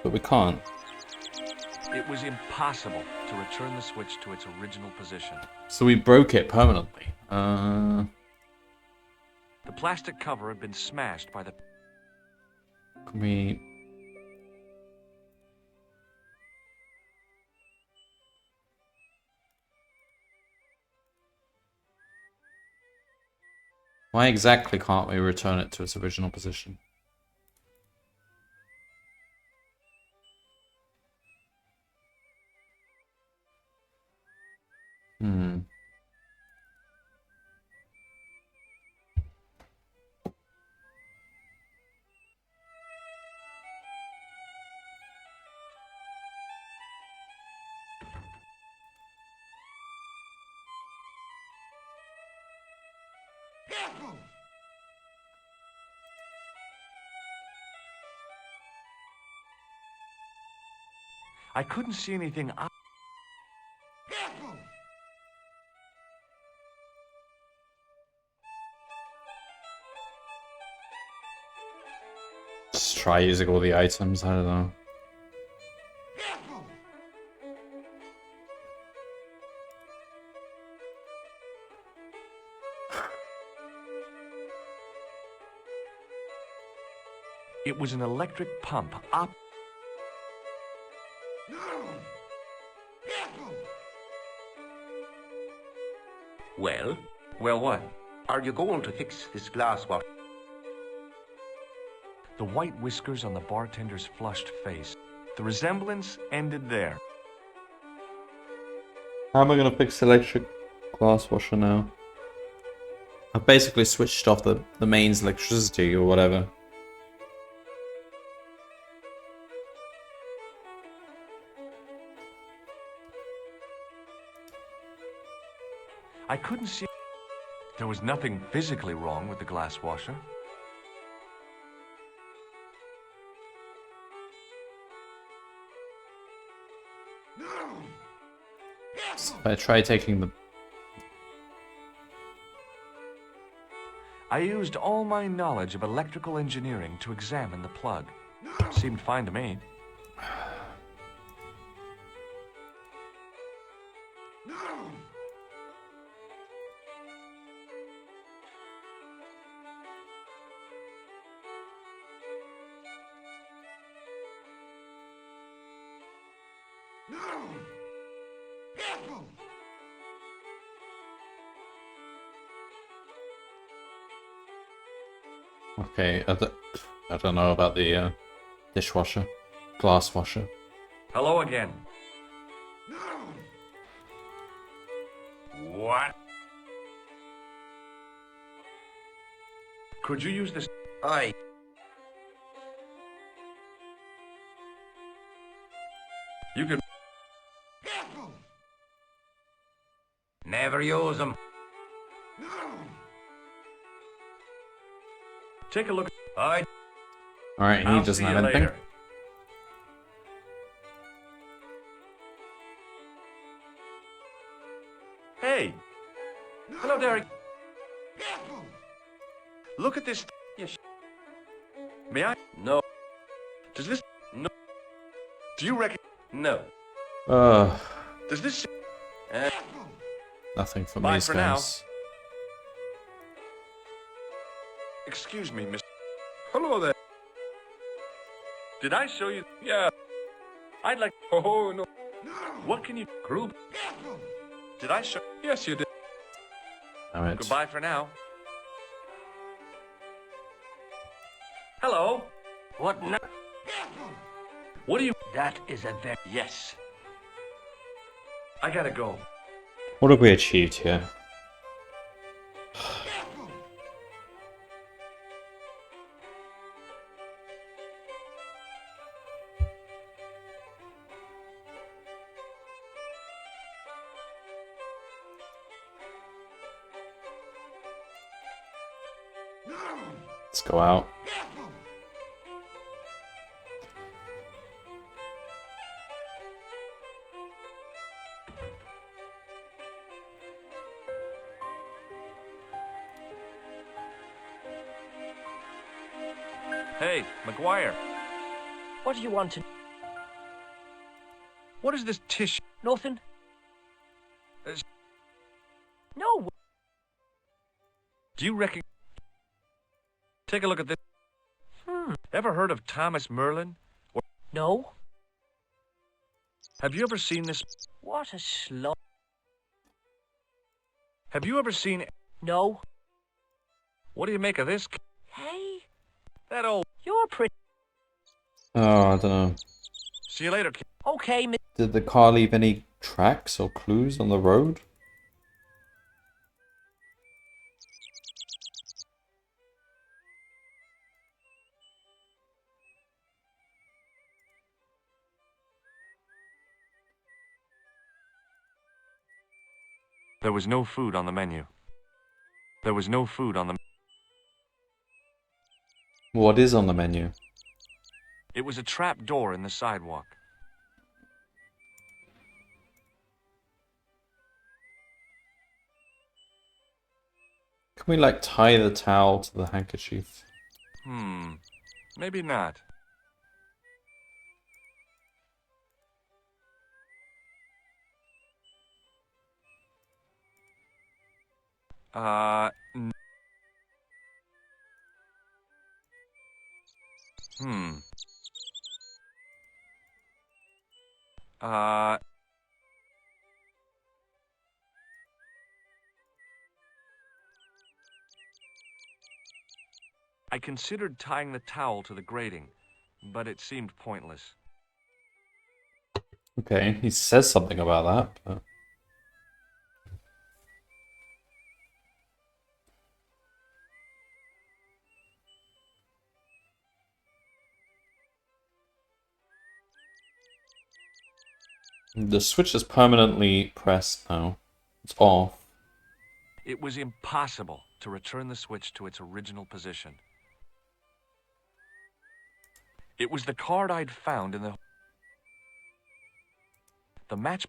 But we can't. It was impossible to return the switch to its original position. So we broke it permanently. The plastic cover had been smashed by the... Can we... Why exactly can't we return it to its original position? I couldn't see anything. Just try using all the items, I don't know. It was an electric pump. Well, Well, what? are you going to fix this glass wash? The white whiskers on the bartender's flushed face. The resemblance ended there. How am I going to fix the electric glass washer now? I've basically switched off the mains electricity or whatever. I couldn't see... There was nothing physically wrong with the glass washer. So if I try taking the... I used all my knowledge of electrical engineering to examine the plug. Seemed fine to me. Okay, I don't know about the dishwasher, glass washer. Hello again. What? Could you use this? Aye. You could... Never use them. Take a look. Aye. Alright, he I'll doesn't see have you anything. later. Hey. Hello, Derek. Look at this. Yes. May I? No. Does this... No. Do you reckon... No. Does this... Nothing from Bye these for now. guys. Excuse me, Miss... Hello there. Did I show you... Yeah. I'd like... Oh, no. What can you... Group. Did I show... Yes, you did. Damn it. Goodbye for now. Hello. What now? What do you... That is a very... Yes. I gotta go. What have we achieved here? Let's go out. Hey, McGuire, What do you want to... what is this tissue? Nothing? Is- No. Do you reckon... Take a look at this. Ever heard of Thomas Merlin? Or No? have you ever seen this? What a slut. Have you ever seen... No? What do you make of this? Hey, That old... you're pretty... Oh, I don't know. See you later, kid. Okay, Did the car leave any tracks or clues on the road? There was no food on the menu. There was no food on the... What is on the menu? It was a trap door in the sidewalk. Can we like tie the towel to the handkerchief? Maybe not. N- hmm. I considered tying the towel to the grating, but it seemed pointless. Okay, he says something about that, but... The switch is permanently pressed now. It's off. It was impossible to return the switch to its original position. It was the card I'd found in the match.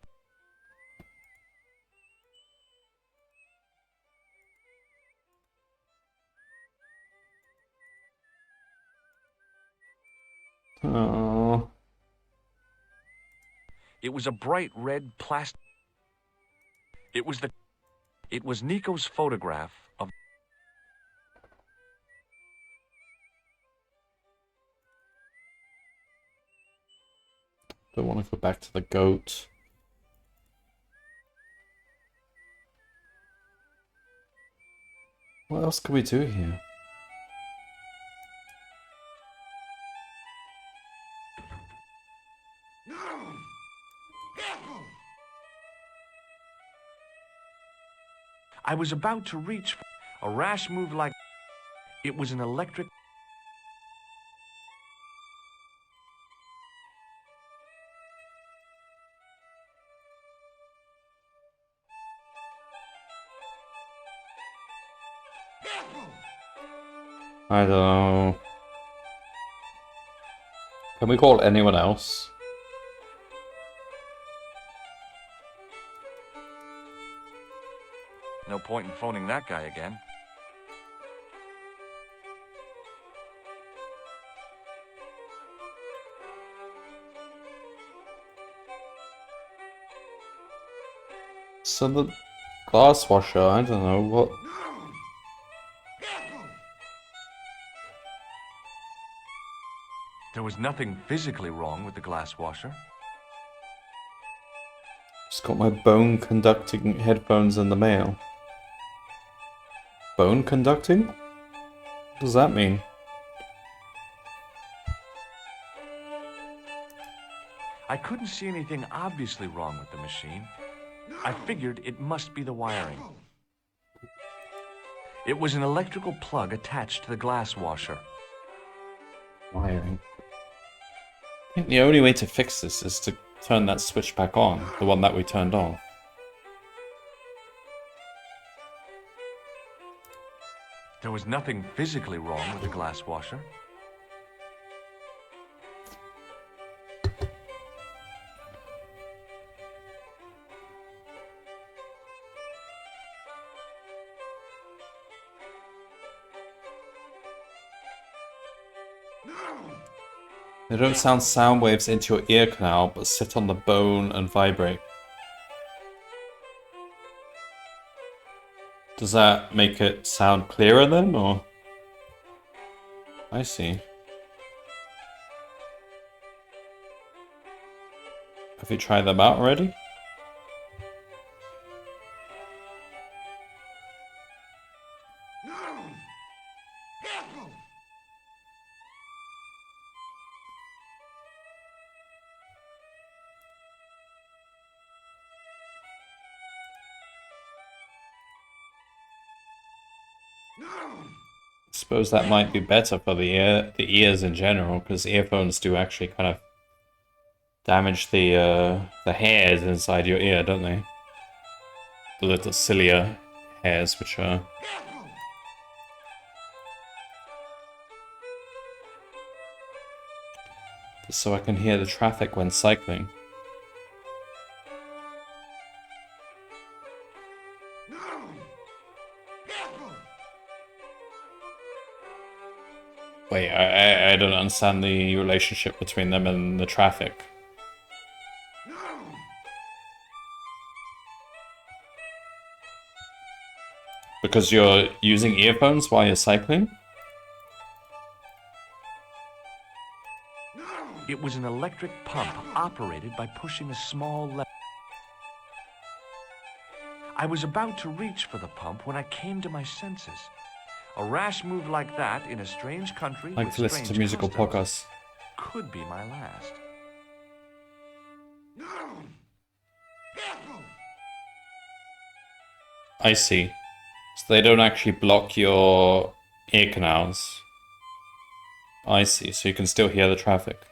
Oh. It was a bright red plastic. It was Nico's photograph of... Don't want to go back to the goat. What else could we do here? I was about to reach for a rash move like... It was an electric... I don't know. Can we call anyone else? No point in phoning that guy again. So the glass washer, I don't know what. There was nothing physically wrong with the glass washer. Just got my bone conducting headphones in the mail. Bone conducting? What does that mean? I couldn't see anything obviously wrong with the machine. I figured it must be the wiring. It was an electrical plug attached to the glass washer. Wiring. I think the only way to fix this is to turn that switch back on, the one that we turned off. There was nothing physically wrong with the glass washer. They don't sound sound waves into your ear canal, but sit on the bone and vibrate. Does that make it sound clearer then, or? I see. Have you tried them out already? Suppose that might be better for the ears in general, because earphones do actually kind of damage the hairs inside your ear, don't they? The little cilia hairs, which are... So I can hear the traffic when cycling. Wait, I don't understand the relationship between them and the traffic. Because you're using earphones while you're cycling? It was an electric pump operated by pushing a small lever. I was about to reach for the pump when I came to my senses. A rash move like that in a strange country I like to listen to musical podcasts. Could be my last. I see. So they don't actually block your ear canals. I see, so you can still hear the traffic.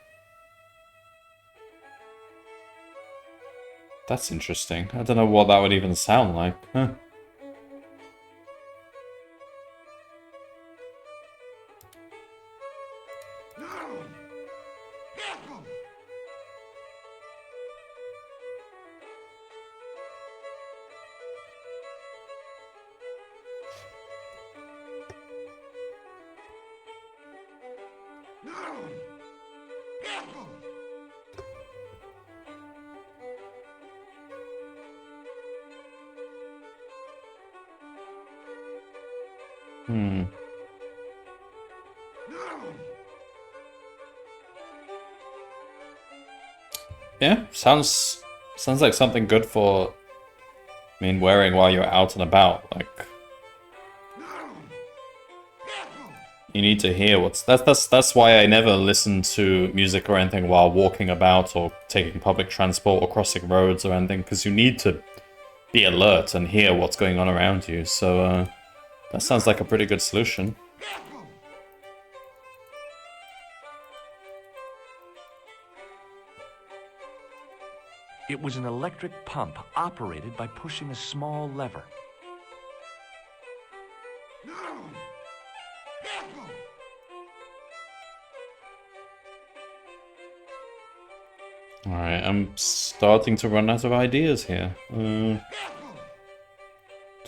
That's interesting. I don't know what that would even sound like. Huh. Yeah, sounds like something good for, wearing while you're out and about. Like, you need to hear that's why I never listen to music or anything while walking about or taking public transport or crossing roads or anything, because you need to be alert and hear what's going on around you. So that sounds like a pretty good solution. It was an electric pump operated by pushing a small lever. Alright, I'm starting to run out of ideas here. Do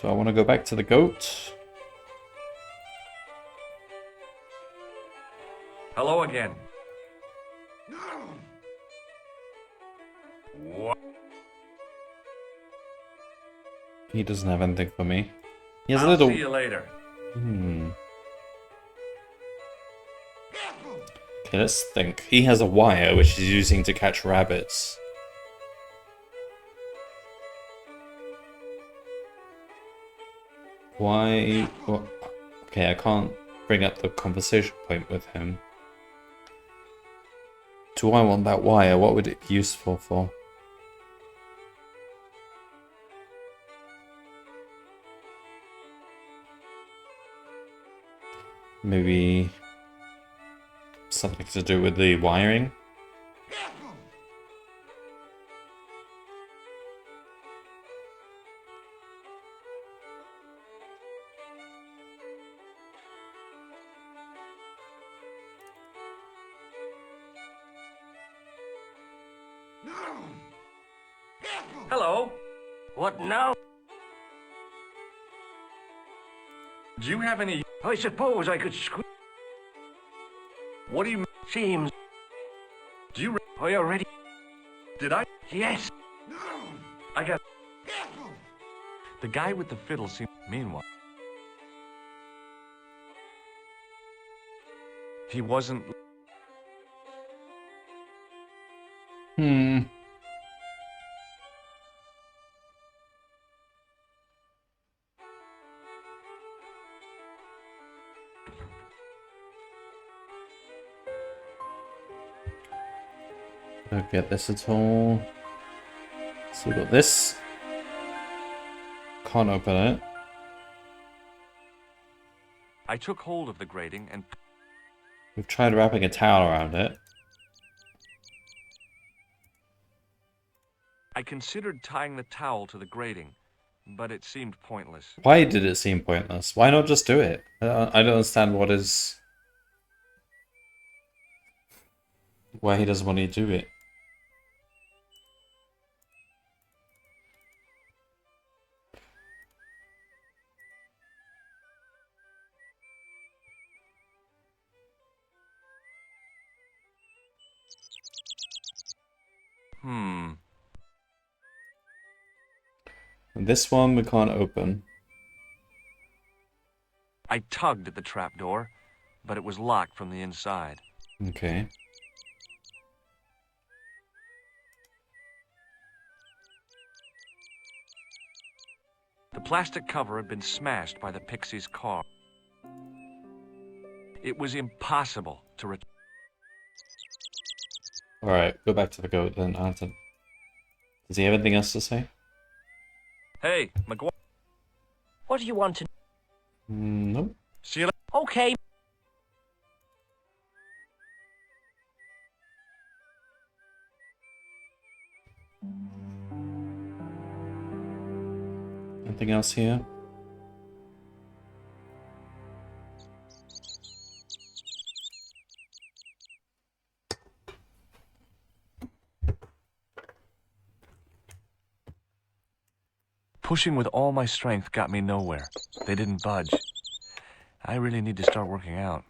I want to go back to the goat? Hello again. He doesn't have anything for me. He has I'll a little... see you later. Okay, let's think. He has a wire which he's using to catch rabbits. Why... Well, okay, I can't bring up the conversation point with him. Do I want that wire? What would it be useful for? Maybe something to do with the wiring? Hello. What now? Do you have any... I suppose I could squeeze. What do you... Seems Do you... I already. Did I... Yes. I got... The guy with the fiddle seemed... Meanwhile... He wasn't... Hmm. Don't get this at all. So we got this. Can't open it. I took hold of the grating and We've tried wrapping a towel around it. I considered tying the towel to the grating, but it seemed pointless. Why did it seem pointless? Why not just do it? I don't understand what is... Why he doesn't want to do it. This one we can't open. I tugged at the trapdoor, but it was locked from the inside. Okay. The plastic cover had been smashed by the Pixie's car. It was impossible to return. Alright, go back to the goat then, Anton. Does he have anything else to say? Hey, McGuire. What do you want to... Nope. See you later. Okay. Anything else here? Pushing with all my strength got me nowhere. They didn't budge. I really need to start working out.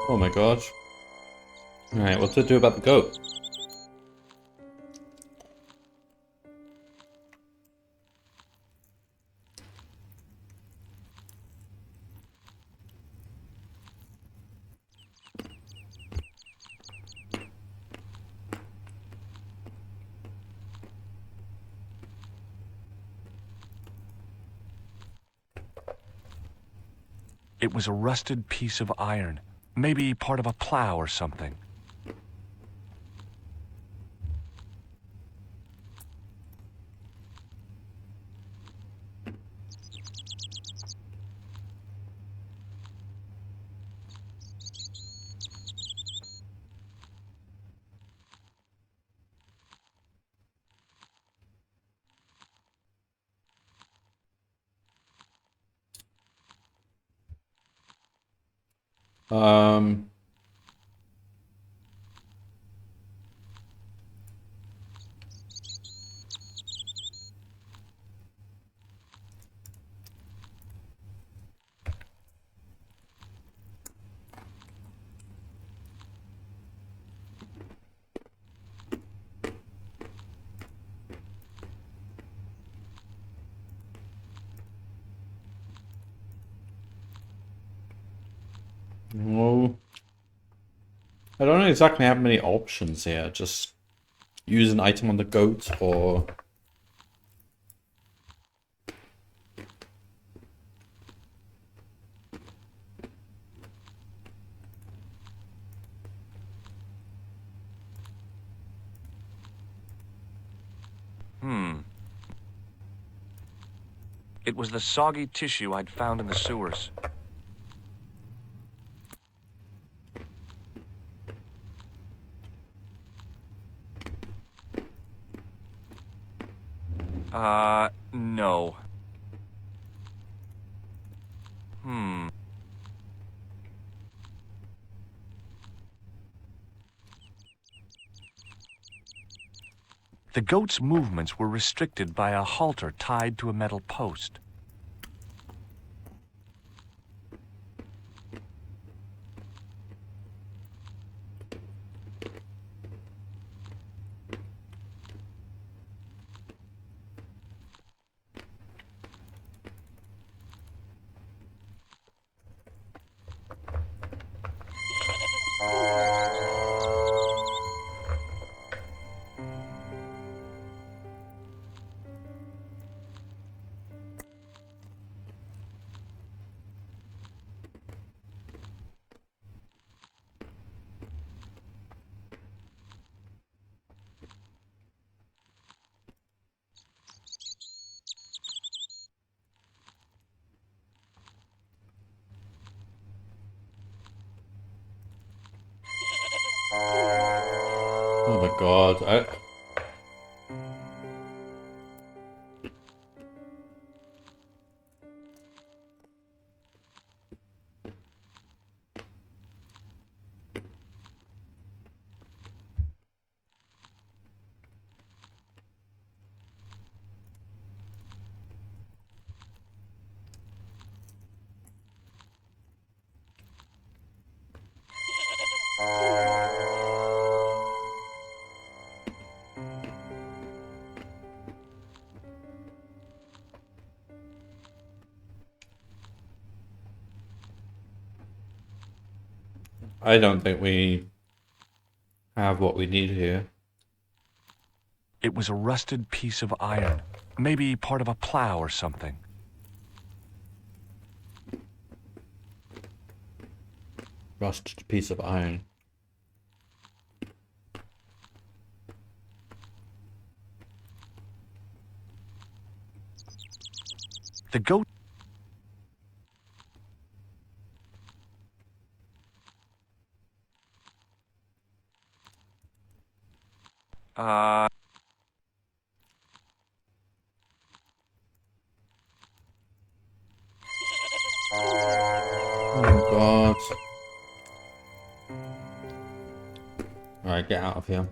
Oh my god. Alright, what to do about the goat? It was a rusted piece of iron. Maybe part of a plow or something. Um... I don't exactly have many options here. Just use an item on the goat or... It was the soggy tissue I'd found in the sewers. No. The goat's movements were restricted by a halter tied to a metal post. Oh my god, I don't think we have what we need here. It was a rusted piece of iron, maybe part of a plow or something. Rusted piece of iron. The goat... Oh my god. Alright, get out of here.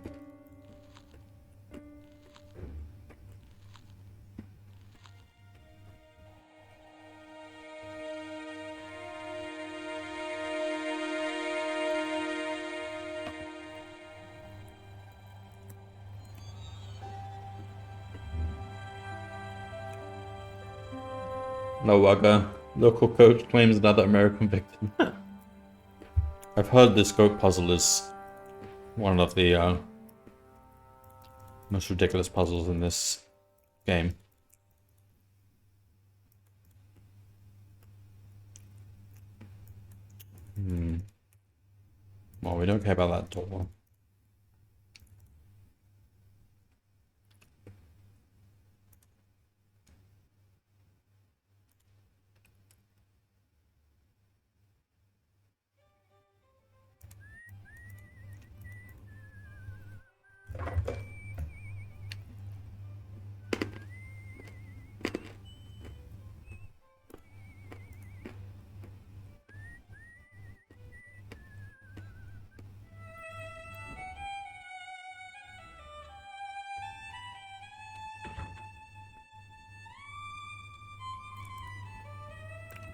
No wugger. Local coach claims another American victim. I've heard this goat puzzle is one of the most ridiculous puzzles in this game. Well, we don't care about that door.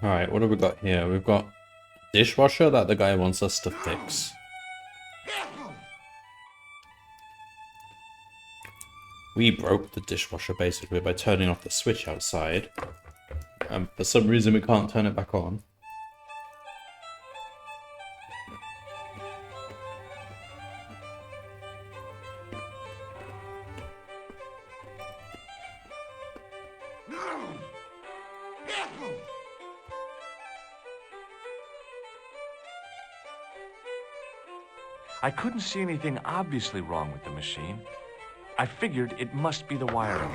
Alright, what have we got here? We've got dishwasher that the guy wants us to fix. We broke the dishwasher basically by turning off the switch outside. For some reason we can't turn it back on. I couldn't see anything obviously wrong with the machine. I figured it must be the wiring.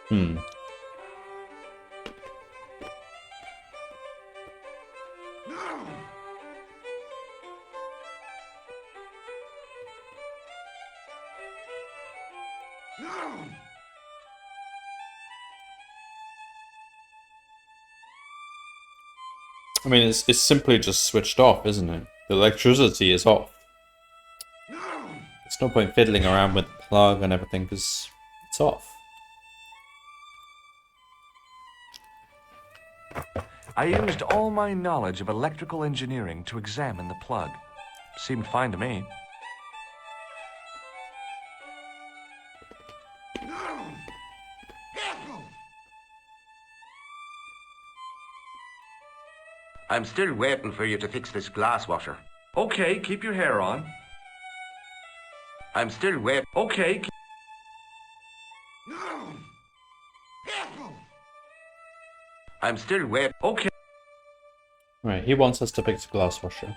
Hmm. I mean, it's simply just switched off, isn't it? The electricity is off. There's no point fiddling around with the plug and everything because it's off. I used all my knowledge of electrical engineering to examine the plug. Seemed fine to me. I'm still waiting for you to fix this glass washer. Okay, keep your hair on. I'm still waiting. Okay. I'm still waiting. Okay. Right, he wants us to fix the glass washer.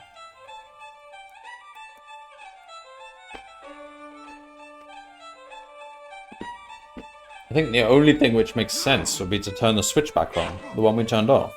I think the only thing which makes sense would be to turn the switch back on, the one we turned off.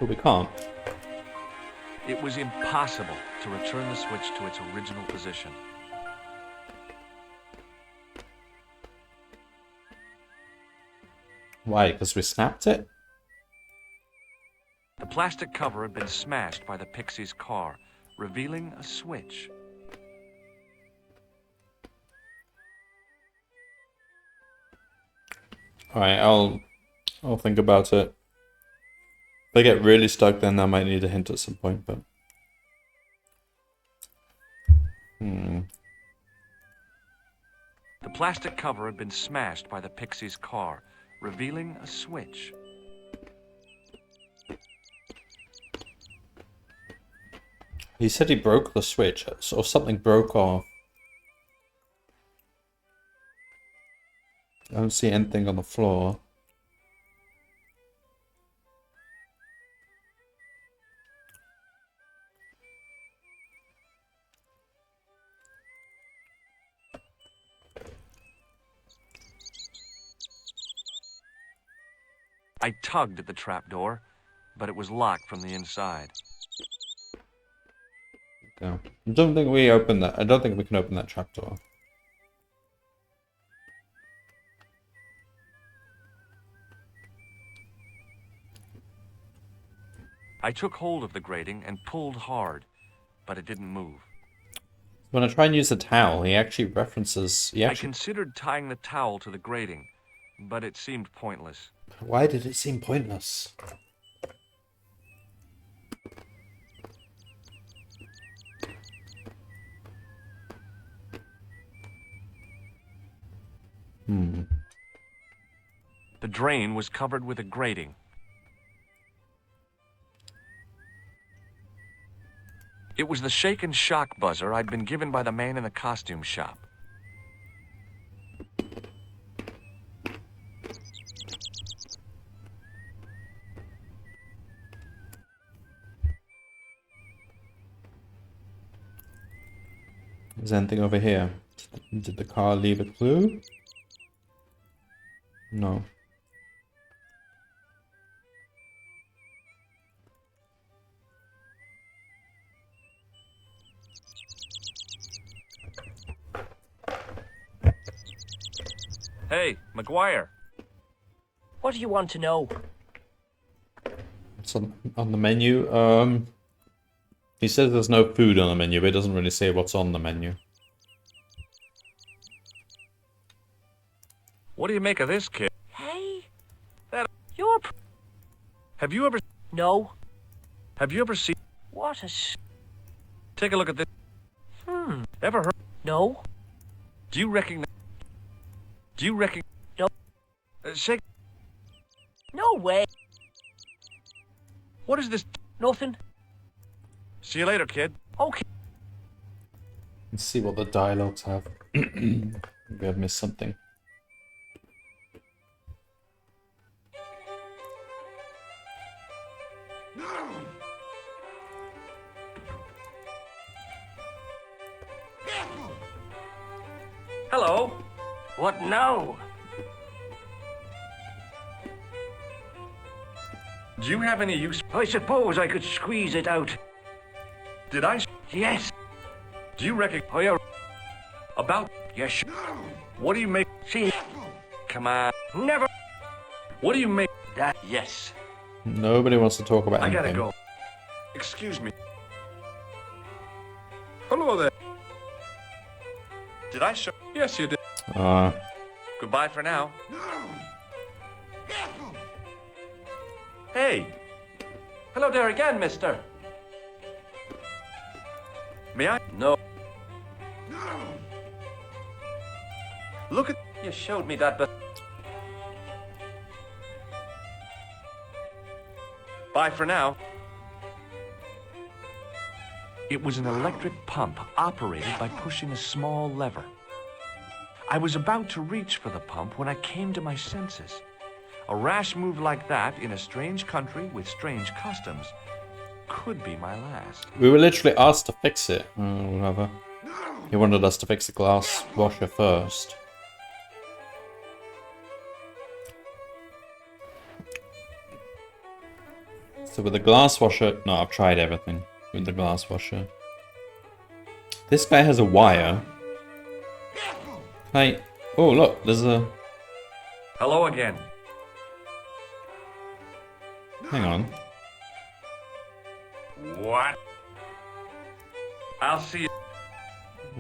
But we can't. It was impossible to return the switch to its original position. Why? Because we snapped it? The plastic cover had been smashed by the Pixie's car, revealing a switch. Alright, I'll think about it. If I get really stuck, then I might need a hint at some point, but... The plastic cover had been smashed by the Pixie's car, revealing a switch. He said he broke the switch, or something broke off. I don't see anything on the floor. I tugged at the trapdoor, but it was locked from the inside. No. I don't think we open that. I don't think we can open that trapdoor. I took hold of the grating and pulled hard, but it didn't move. When I try and use the towel, he actually references... I considered tying the towel to the grating, but it seemed pointless. Why did it seem pointless? The drain was covered with a grating. It was the shake and shock buzzer I'd been given by the man in the costume shop. Is there anything over here? Did the car leave a clue? No. Hey, McGuire. What do you want to know? What's on the menu? He says there's no food on the menu, but it doesn't really say what's on the menu. What do you make of this, kid? Hey? That- You're... Have you ever seen... What a... Take a look at this. Ever heard... No? Do you recognize... No. Shake... No way. What is this? Nothing. See you later, kid. Okay. Let's see what the dialogues have. Maybe I've missed something. Hello. What now? Do you have any use... I suppose I could squeeze it out. Did I... Yes. Do you recognize... About... Yes. What do you make... See. Come on. Never. What do you make... That. Yes. Nobody wants to talk about I anything. gotta go. Excuse me. Hello there. Did I show... Yes, you did. Goodbye for now. Hey, Hello there again, mister. may I... No, Look at... you showed me that, but Bye for now. It was an electric pump operated by pushing a small lever. I was about to reach for the pump when I came to my senses. A rash move like that in a strange country with strange customs could be my last. We were literally asked to fix it. Whatever. He wanted us to fix the glass washer first. So with the glass washer... No, I've tried everything with the glass washer. This guy has a wire. Hey. Oh, look, there's a... Hello again. Hang on. What? I'll see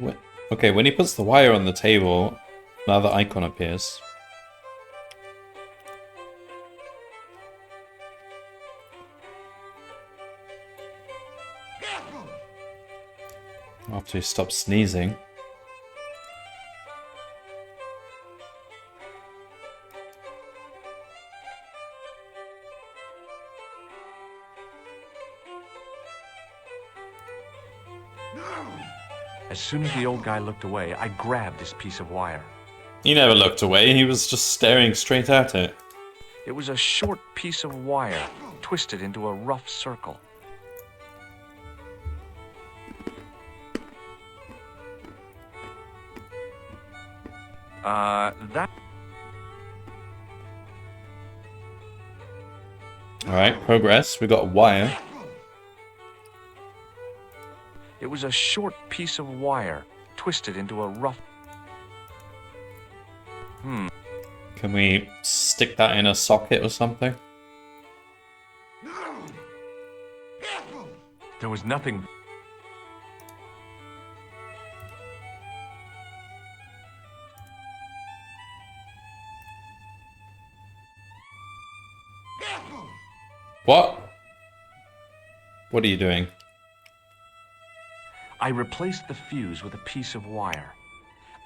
you. Okay, when he puts the wire on the table, another icon appears. After he stops sneezing. As soon as the old guy looked away, I grabbed this piece of wire. He never looked away, he was just staring straight at it. It was a short piece of wire, twisted into a rough circle. That... Alright, progress. We got a wire. It was a short piece of wire, twisted into a rough... Can we stick that in a socket or something? There was nothing... What? What are you doing? I replaced the fuse with a piece of wire.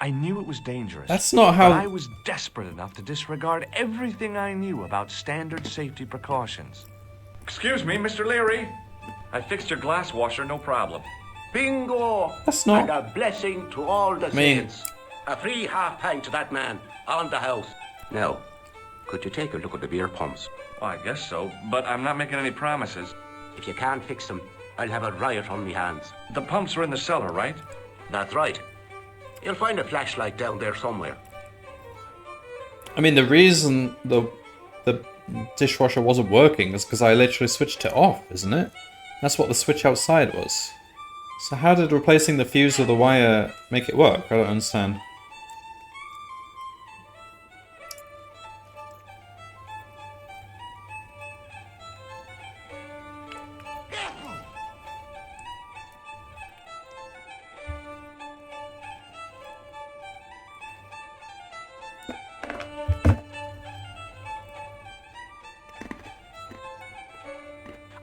I knew it was dangerous. That's not how... But I was desperate enough to disregard everything I knew about standard safety precautions. Excuse me, Mr. Leary. I fixed your glass washer, no problem. Bingo! That's not... And a blessing to all the mean- saints. A free half pint to that man on the house. Now, could you take a look at the beer pumps? Well, I guess so, but I'm not making any promises. If you can't fix them, I'll have a riot on me hands. The pumps are in the cellar, right? That's right. You'll find a flashlight down there somewhere. I mean, the reason the dishwasher wasn't working is because I literally switched it off, isn't it? That's what the switch outside was. So how did replacing the fuse with the wire make it work? I don't understand.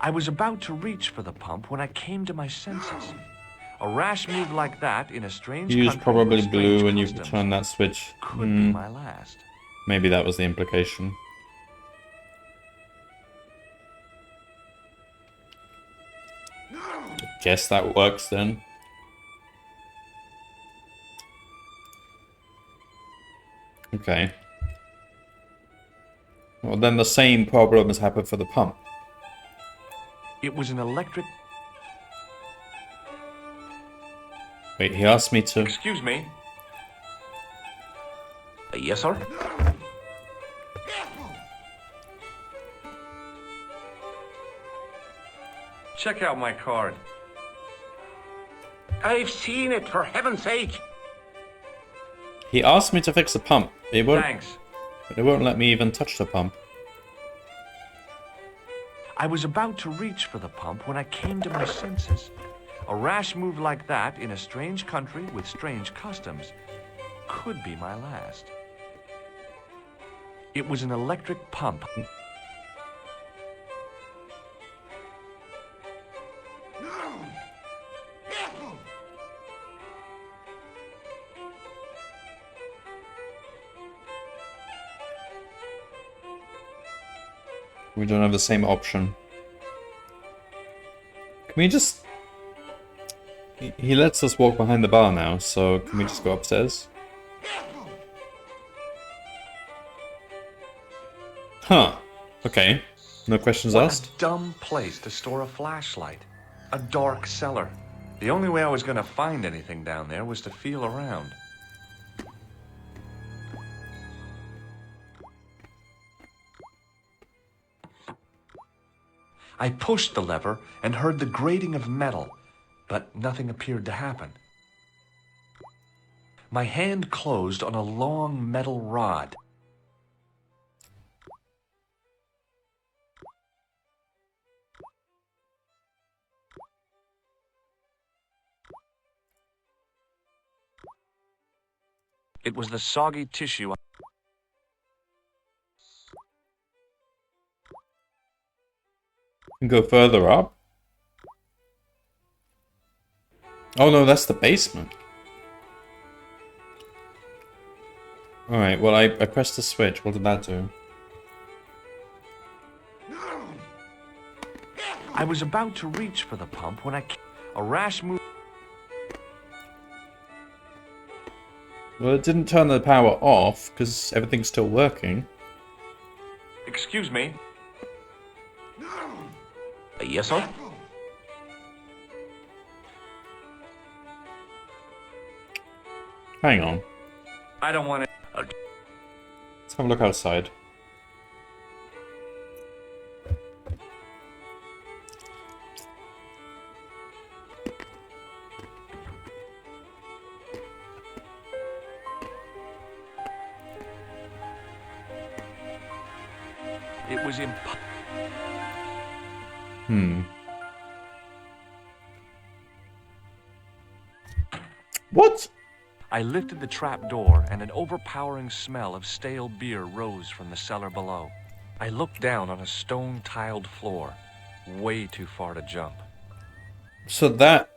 I was about to reach for the pump when I came to my senses. A rash move like that in a strange Use country probably with blue strange when you customs turn that switch. could be my last. Maybe that was the implication. Guess that works then. Okay. Well, then the same problem has happened for the pump. It was an electric... Wait, he asked me to... Excuse me. Yes, sir? Check out my card. I've seen it, for heaven's sake. He asked me to fix the pump. It won't, Thanks. but it won't let me even touch the pump. I was about to reach for the pump when I came to my senses. A rash move like that in a strange country with strange customs could be my last. It was an electric pump. We don't have the same option. Can we just... He lets us walk behind the bar now, so can we just go upstairs? Huh. Okay. No questions What asked? a dumb place to store a flashlight. A dark cellar. The only way I was going to find anything down there was to feel around. I pushed the lever and heard the grating of metal, but nothing appeared to happen. My hand closed on a long metal rod. It was the soggy tissue. Can go further up? Oh no, that's the basement. Alright, well I pressed the switch. What did that do? I was about to reach for the pump when a rash move. Well, it didn't turn the power off, because everything's still working. Excuse me. Yes, sir? Hang on. I don't want it. Let's have a look outside. It was What? I lifted the trap door and an overpowering smell of stale beer rose from the cellar below. I looked down on a stone-tiled floor, way too far to jump. So that...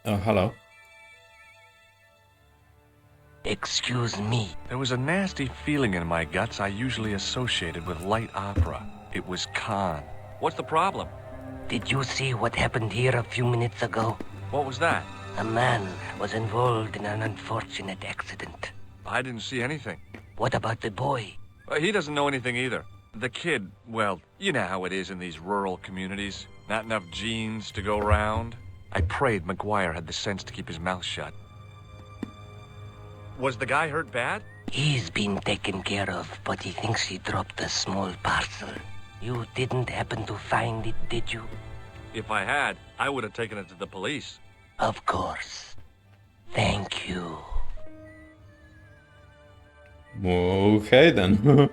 Oh, hello. Excuse me. There was a nasty feeling in my guts I usually associated with light opera. It was Khan. What's the problem? Did you see what happened here a few minutes ago? What was that? A man was involved in an unfortunate accident. I didn't see anything. What about the boy? He doesn't know anything either. The kid, well, you know how it is in these rural communities. Not enough genes to go round. I prayed McGuire had the sense to keep his mouth shut. Was the guy hurt bad? He's been taken care of, but he thinks he dropped a small parcel. You didn't happen to find it, did you? If I had, I would have taken it to the police. Of course. Thank you. Okay then.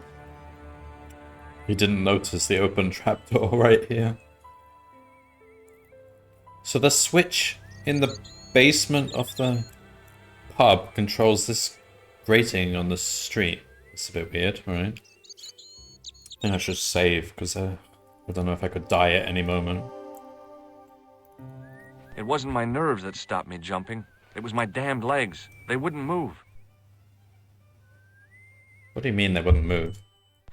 He didn't notice the open trapdoor right here. So the switch in the basement of the pub controls this grating on the street. It's a bit weird, right? I think I should save, because I don't know if I could die at any moment. It wasn't my nerves that stopped me jumping. It was my damned legs. They wouldn't move. What do you mean they wouldn't move?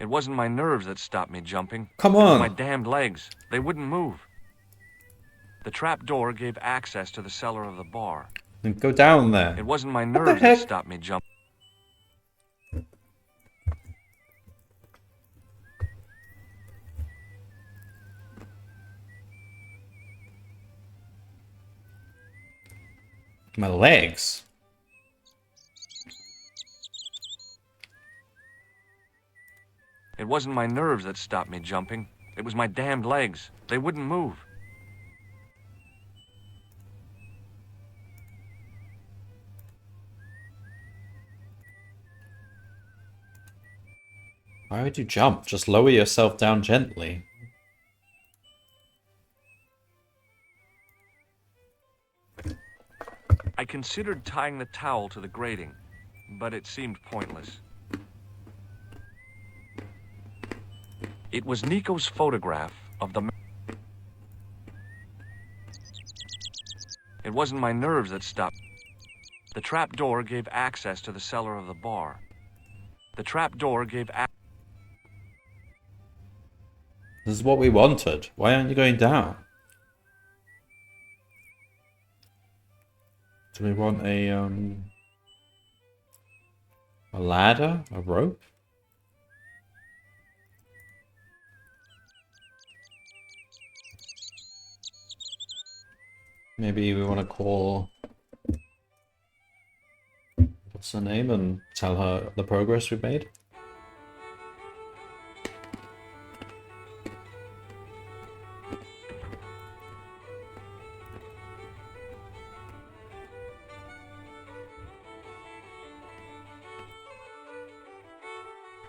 It wasn't my nerves that stopped me jumping. Come It was on! my damned legs. They wouldn't move. The trap door gave access to the cellar of the bar. Then go down there. It wasn't my the nerves heck? that stopped me jumping. My legs. It wasn't my nerves that stopped me jumping. It was my damned legs. They wouldn't move. Why would you jump? Just lower yourself down gently. I considered tying the towel to the grating, but it seemed pointless. It was Nico's photograph of the... It wasn't my nerves that stopped. The trap door gave access to the cellar of the bar. The trap door gave access... This is what we wanted. Why aren't you going down? Do we want a ladder? A rope? Maybe we want to call... What's her name? And tell her the progress we've made?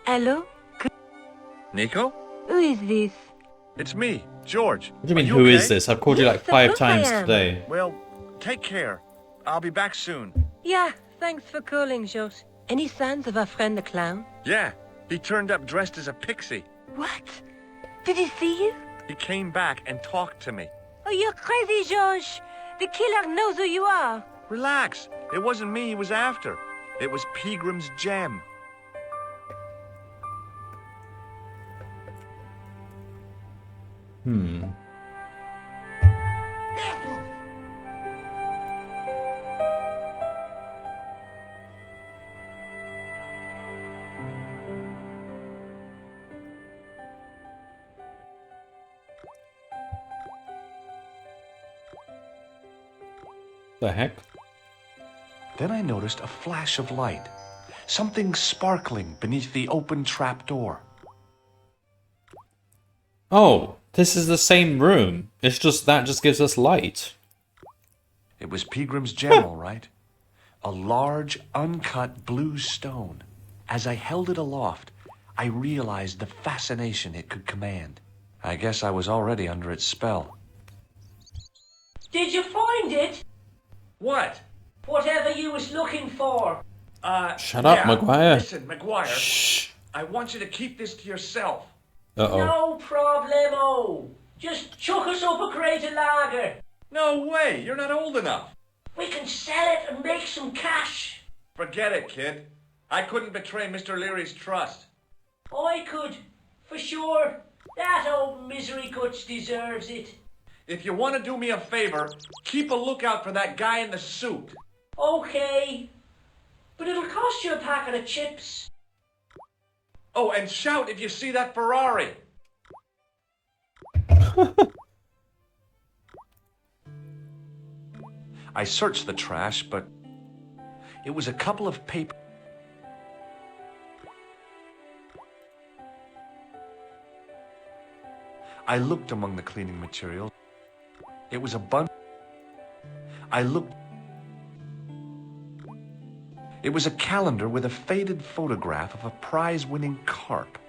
Hello? Nico? Who is this? It's me, George. What do you mean, who is this? I've called you like Yes, of 5 course I times am. today. Well, take care. I'll be back soon. Yeah, thanks for calling, George. Any signs of our friend the clown? Yeah, he turned up dressed as a pixie. What? Did he see you? He came back and talked to me. Oh, you're crazy, George. The killer knows who you are. Relax. It wasn't me he was after. It was Peagram's gem. The heck? Then I noticed a flash of light. Something sparkling beneath the open trapdoor. Oh, this is the same room. It's just that just gives us light. It was Peagram's gem, all right. A large, uncut blue stone. As I held it aloft, I realized the fascination it could command. I guess I was already under its spell. Did you find it? What? Whatever you was looking for. Shut up, Maguire. Listen, Maguire, Shh. I want you to keep this to yourself. Uh-oh. No problemo. Just chuck us up a crate of lager. No way, you're not old enough. We can sell it and make some cash. Forget it, kid. I couldn't betray Mr. Leary's trust. I could, for sure. That old misery guts deserves it. If you want to do me a favor, keep a lookout for that guy in the suit. Okay. But it'll cost you a packet of chips. Oh, and shout if you see that Ferrari. I searched the trash, but it was a couple of paper. I looked among the cleaning materials. It was a bunch. I looked. It was a calendar with a faded photograph of a prize-winning carp.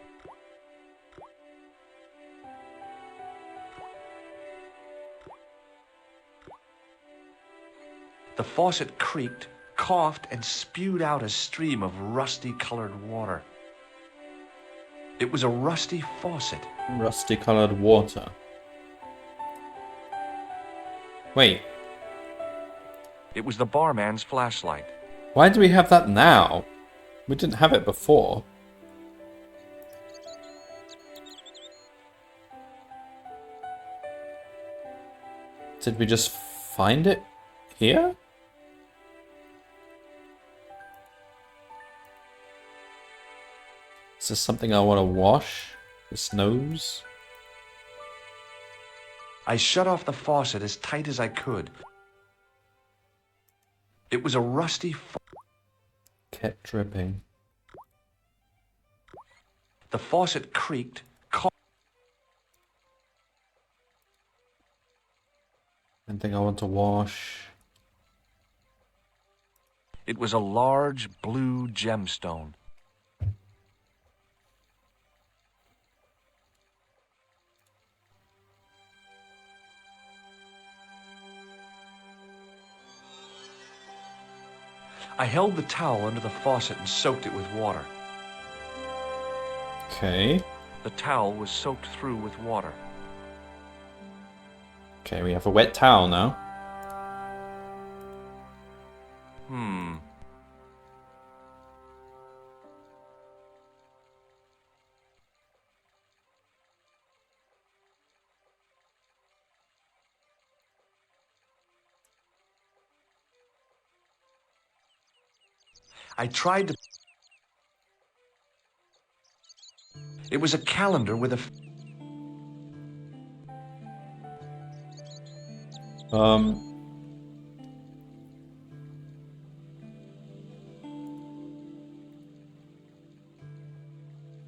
The faucet creaked, coughed, and spewed out a stream of rusty-colored water. It was a rusty faucet. Rusty colored water. Wait, It was the barman's flashlight. why do we have that now? We didn't have it before. Did we just find it here? Is this something I want to wash? This nose? I shut off the faucet as tight as I could. It was a rusty Kept dripping. The faucet creaked. Anything I want to wash? It was a large blue gemstone. I held the towel under the faucet and soaked it with water. Okay. The towel was soaked through with water. Okay, we have a wet towel now. I tried to... It was a calendar with a...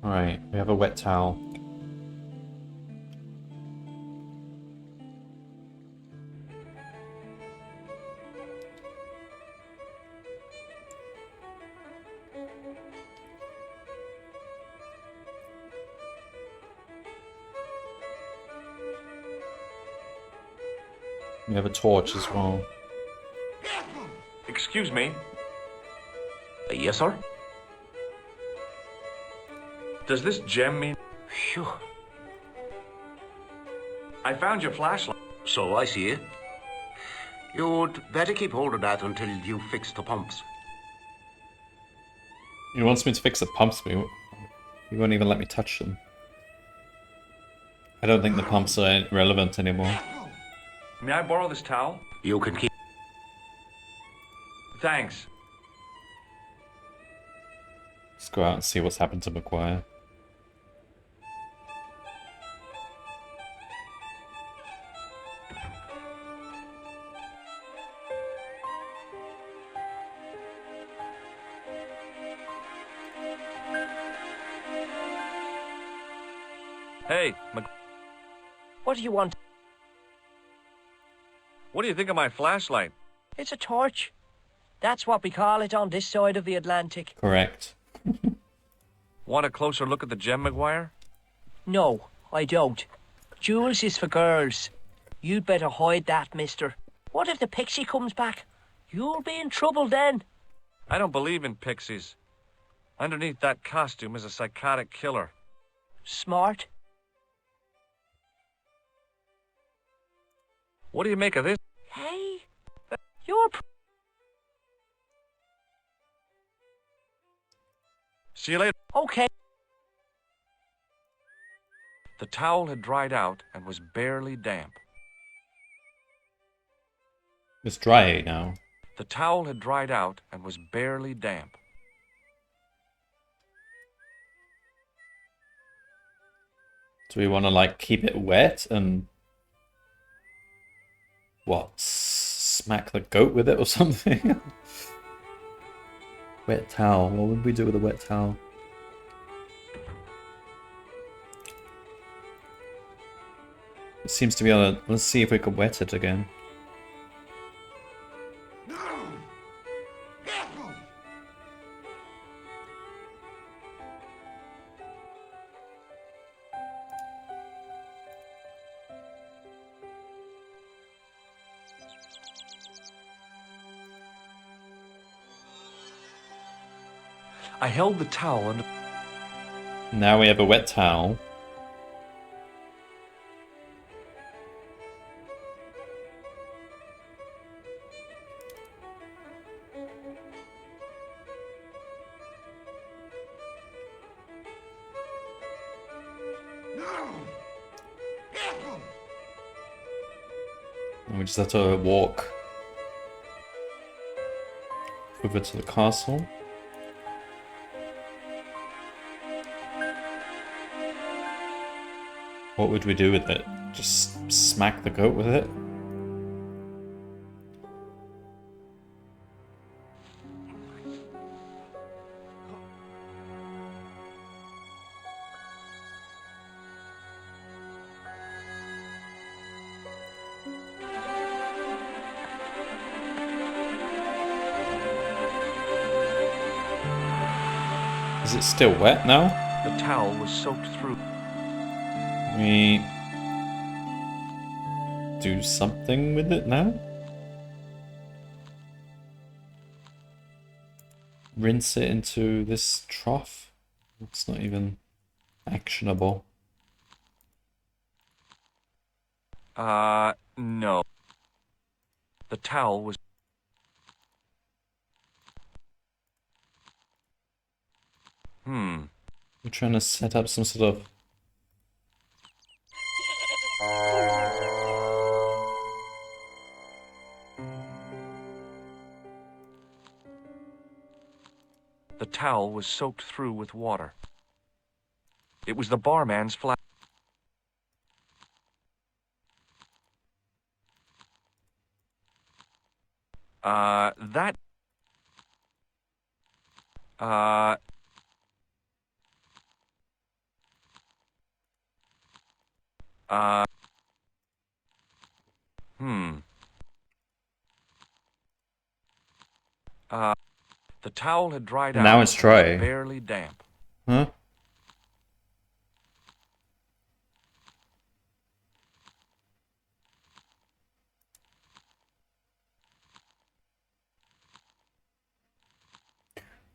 Alright, we have a wet towel. We have a torch as well. Excuse me. Yes, sir? Does this gem mean... Phew. I found your flashlight. So I see. You'd better keep hold of that until you fix the pumps. He wants me to fix the pumps, but he won't even let me touch them. I don't think the pumps are relevant anymore. May I borrow this towel? You can keep... Thanks. Let's go out and see what's happened to McGuire. Hey, What do you want? what do you think of my flashlight? It's a torch. That's what we call it on this side of the Atlantic. Correct. Want a closer look at the gem, McGuire? No, I don't. Jewels is for girls. You'd better hide that, mister. What if the pixie comes back? You'll be in trouble then. I don't believe in pixies. Underneath that costume is a psychotic killer. Smart. What do you make of this? Hey, you're... See you later. Okay. The towel had dried out and was barely damp. It's dry now. The towel had dried out and was barely damp. Do we want to, like, keep it wet and... what? Smack the goat with it or something? Wet towel. What would we do with a wet towel? It seems to be on a... Let's see if we could wet it again. I held the towel under... Now we have a wet towel. And we just have to walk over to the castle. What would we do with it? Just smack the goat with it? Is it still wet now? The towel was soaked through. We do something with it now? Rinse it into this trough? It's not even actionable. No. The towel was... We're trying to set up some sort of... The towel was soaked through with water. It was the barman's flat. That... The towel had dried out. Now it's dry. Barely damp. Huh?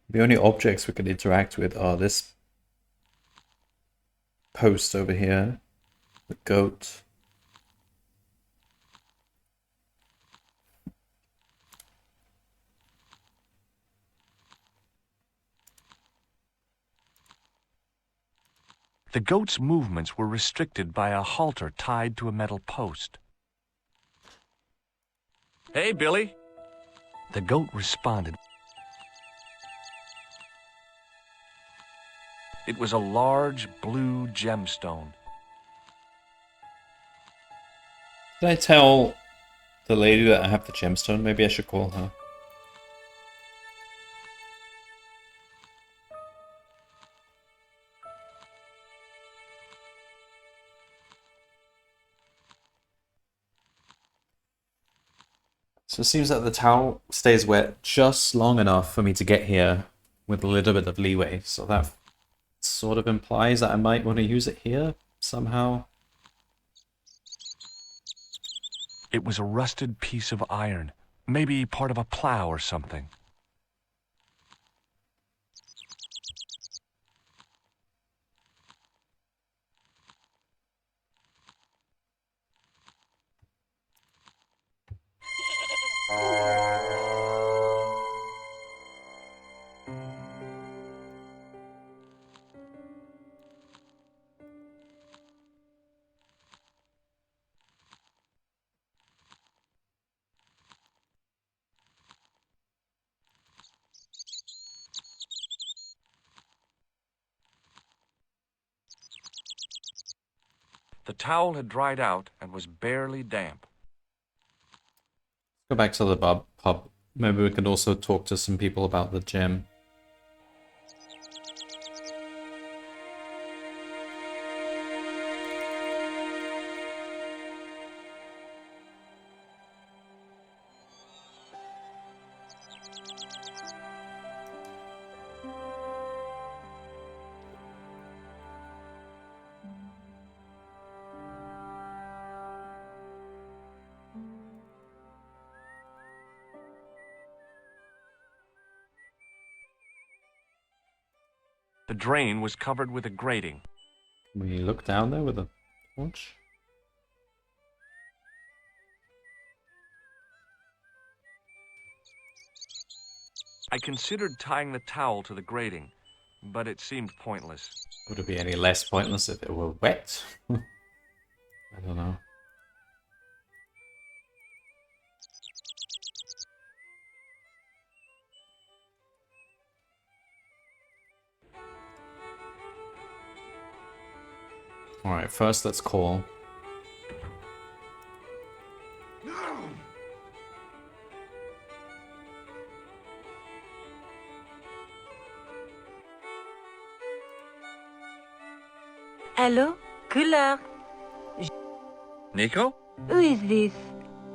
The only objects we can interact with are this post over here, the goat. The goat's movements were restricted by a halter tied to a metal post. Hey, Billy! The goat responded. It was a large blue gemstone. Did I tell the lady that I have the gemstone? Maybe I should call her. So it seems that the towel stays wet just long enough for me to get here with a little bit of leeway. So that sort of implies that I might want to use it here somehow. It was a rusted piece of iron, maybe part of a plow or something. The towel had dried out and was barely damp. Go back to the pub. Maybe we could also talk to some people about the gym. The drain was covered with a grating. We look down there with a torch. I considered tying the towel to the grating, but it seemed pointless. Would it be any less pointless if it were wet? I don't know. Alright, first let's call. Hello? Couleur. Nico? Who is this?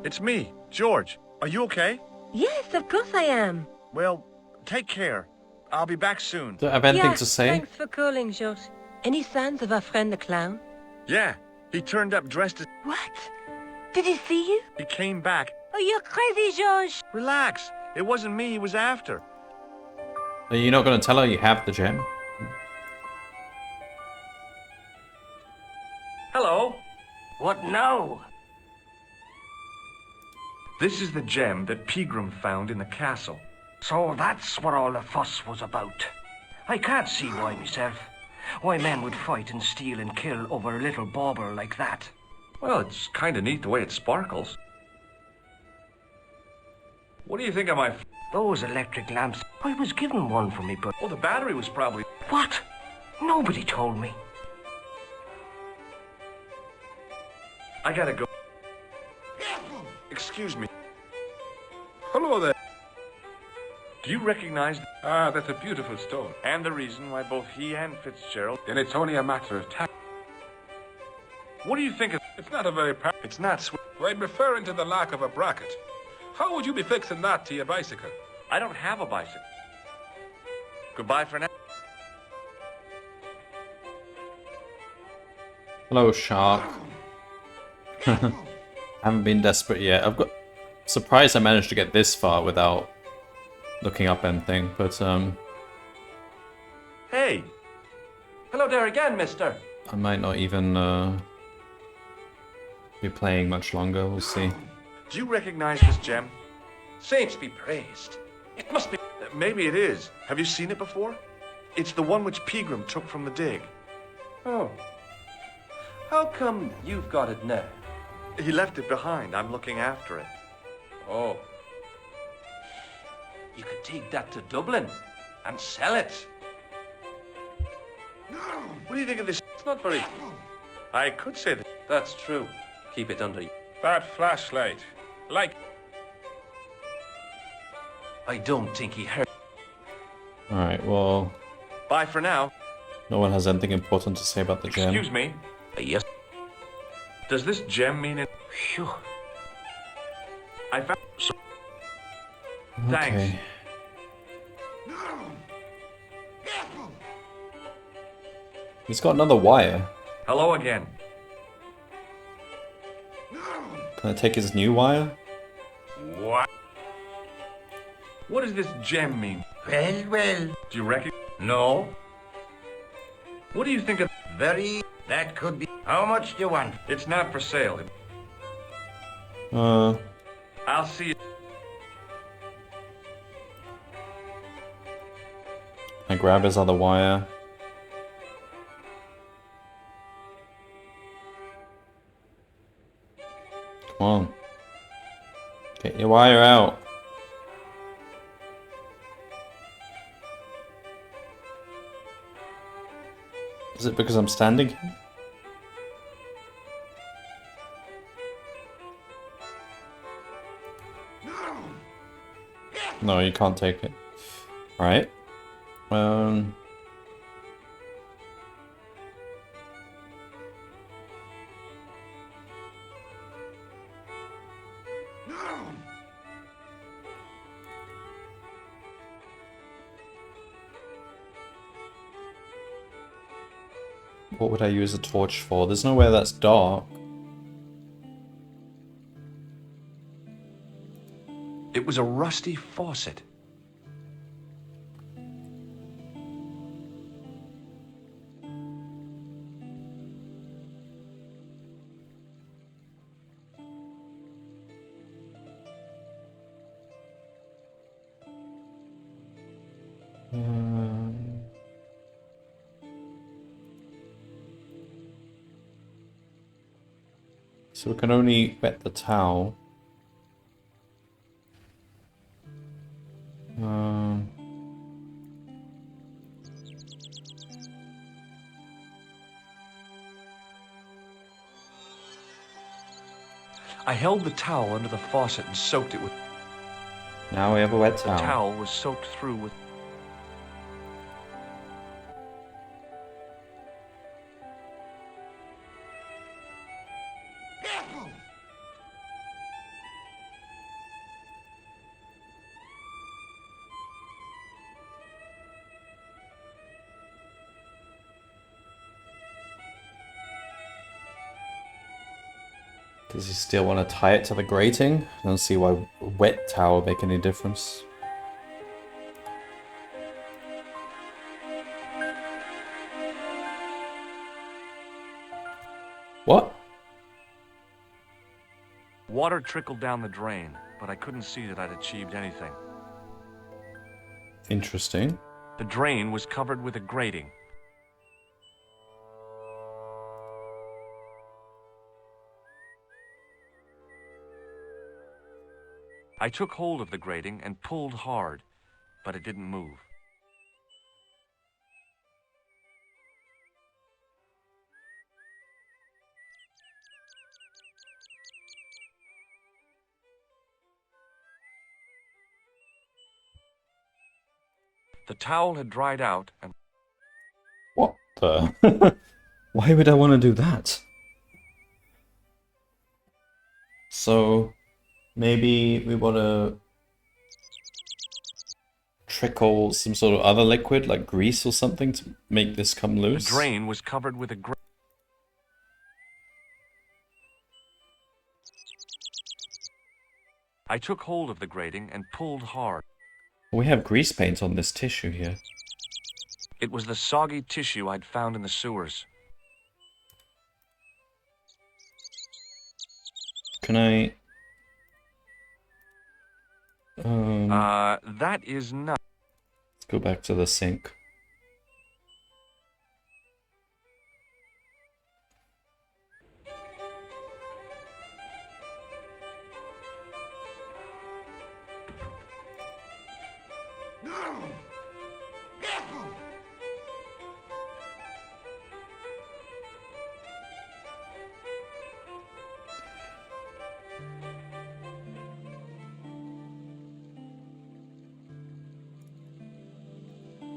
It's me, George. Are you okay? Yes, of course I am. Well, take care. I'll be back soon. Do I have anything Yeah, to say? thanks for calling, George. Any signs of our friend the clown? Yeah, he turned up dressed as... What? Did he see you? He came back. Oh, you're crazy, George. Relax. It wasn't me he was after. Are you not going to tell her you have the gem? Hello. What now? This is the gem that Pegram found in the castle. So that's what all the fuss was about. I can't see why myself. Why men would fight and steal and kill over a little bauble like that. Well, it's kind of neat the way it sparkles. What do you think of my... Those electric lamps. I was given one for me, but... Oh, the battery was probably... What? Nobody told me. I gotta go. Excuse me. Hello there. Do you recognize... Ah, that's a beautiful stone. And the reason why both he and Fitzgerald... Then it's only a matter of time. What do you think of... It's not a very... It's not sweet. I'm referring to the lack of a bracket. How would you be fixing that to your bicycle? I don't have a bicycle. Goodbye for now. Hello, shark. Haven't been desperate yet. I've got... Surprised I managed to get this far without looking up anything, but Hey! Hello there again, mister. I might not even be playing much longer. We'll see. Do you recognize this gem? Saints be praised. It must be... Maybe it is. Have you seen it before? It's the one which Pegram took from the dig. Oh. How come you've got it now? He left it behind. I'm looking after it. Oh. You could take that to Dublin and sell it. What do you think of this? It's not very... I could say that. That's true. Keep it under you. That flashlight. Like... I don't think he heard... Alright, well, Bye for now. no one has anything important to say about the gem. Excuse me. Yes. Does this gem mean it? Phew. I found... Okay. Thanks. He's got another wire. Hello again. Can I take his new wire? What? What does this gem mean? Well, well. Do you reckon? No. What do you think of... Very. That could be. How much do you want? It's not for sale. Uh, I'll see you. I grab his other wire. Come on. Get your wire out. Is it because I'm standing here? No, you can't take it. Alright. What would I use a torch for? There's nowhere that's dark. It was a rusty faucet. So we can only wet the towel. I held the towel under the faucet and soaked it with... Now we have a wet The towel. towel was soaked through with... Does he still want to tie it to the grating? I don't see why a wet towel would make any difference. What? Water trickled down the drain, but I couldn't see that I'd achieved anything. Interesting. The drain was covered with a grating. I took hold of the grating and pulled hard, but it didn't move. The towel had dried out and... What the? Why would I want to do that? So, maybe we want to trickle some sort of other liquid, like grease or something, to make this come The loose? drain was covered with a grating. I took hold of the grating and pulled hard. We have grease paint on this tissue here. It was the soggy tissue I'd found in the sewers. Can I... That is not... Let's go back to the sink.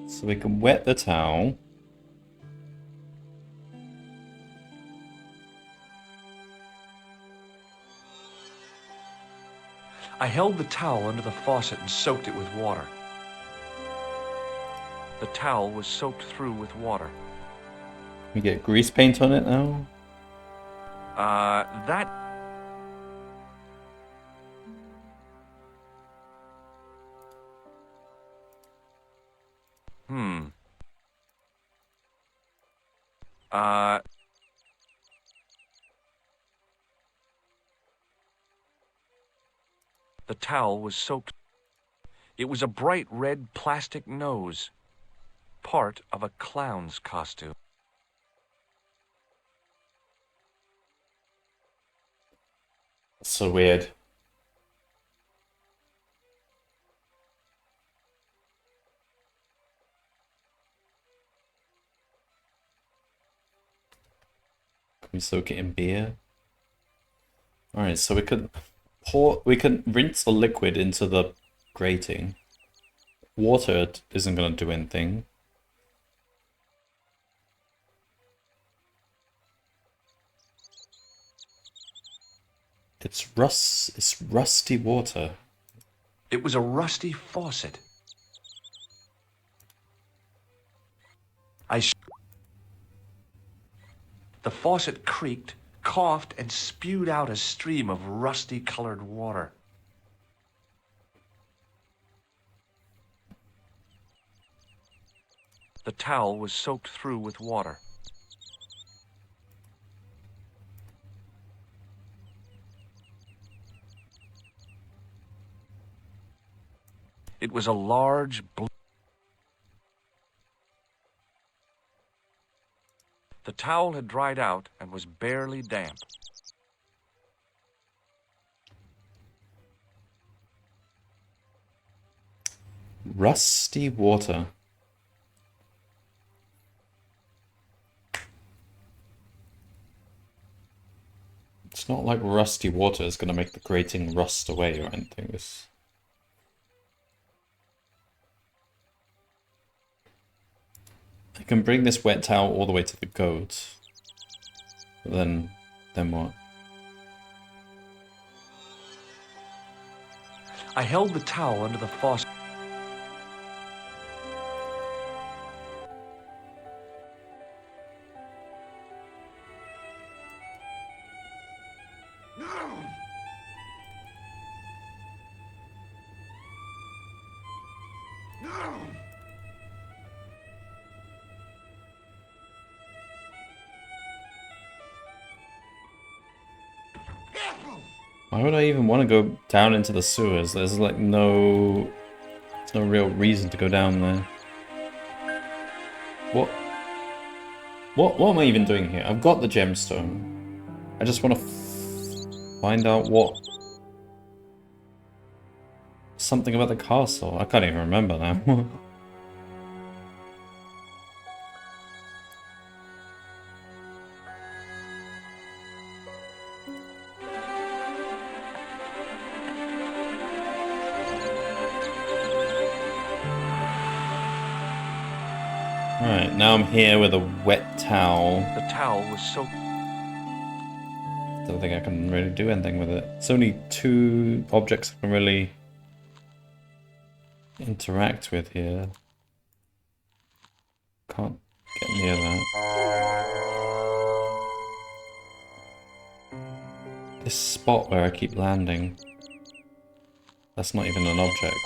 So we can wet the towel. I held the towel under the faucet and soaked it with water. The towel was soaked through with water. We get grease paint on it now. That... The towel was soaked. It was a bright red plastic nose, part of a clown's costume. So weird. Can we soak it in beer? Alright, so we could rinse the liquid into the grating. Water isn't going to do anything. It's rusty water. It was a rusty faucet. The faucet creaked, coughed, and spewed out a stream of rusty-colored water. The towel was soaked through with water. It was a large, The towel had dried out and was barely damp. Rusty water. It's not like rusty water is going to make the grating rust away or anything. I can bring this wet towel all the way to the goat. But then what? I held the towel under the faucet. Why would I even want to go down into the sewers? There's like no real reason to go down there. What am I even doing here? I've got the gemstone. I just want to find out what... Something about the castle. I can't even remember now. Right, now I'm here with a wet towel. The towel was soaked. Don't think I can really do anything with it. It's only 2 objects I can really interact with here. Can't get near that. This spot where I keep landing. That's not even an object.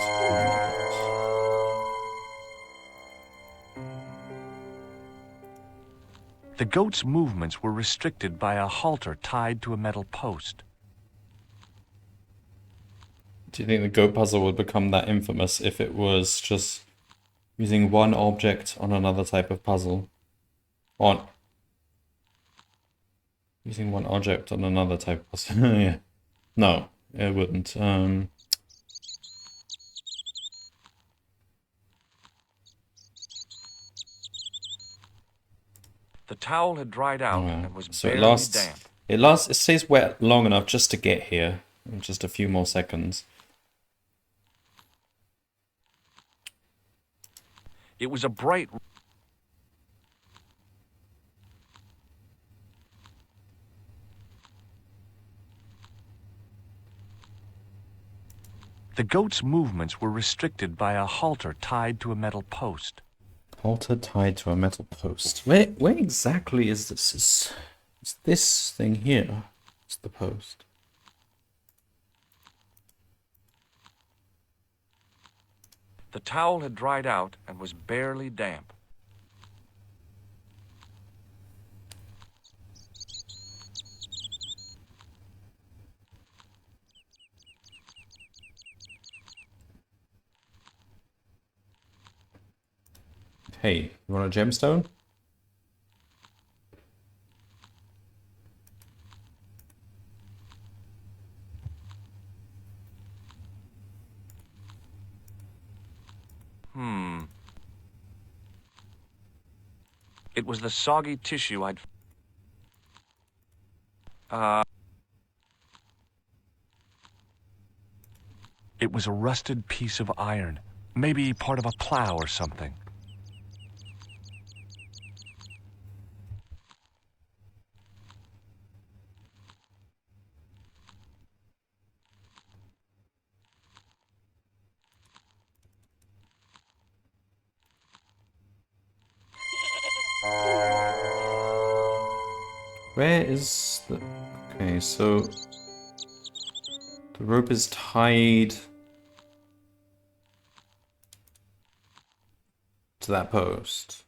The goat's movements were restricted by a halter tied to a metal post. Do you think the goat puzzle would become that infamous if it was just using one object on another type of puzzle? Using one object on another type of puzzle. Yeah. No, it wouldn't. The towel had dried out and was So barely damp. it stays wet long enough just to get here in just a few more seconds. It was a bright... The goat's movements were restricted by a halter tied to a metal post. Halter tied to a metal post. Where exactly is this? It's this thing here. It's the post. The towel had dried out and was barely damp. Hey, you want a gemstone? It was the soggy tissue I'd... It was a rusted piece of iron. Maybe part of a plow or something. Where is the... Okay, so... The rope is tied... to that post.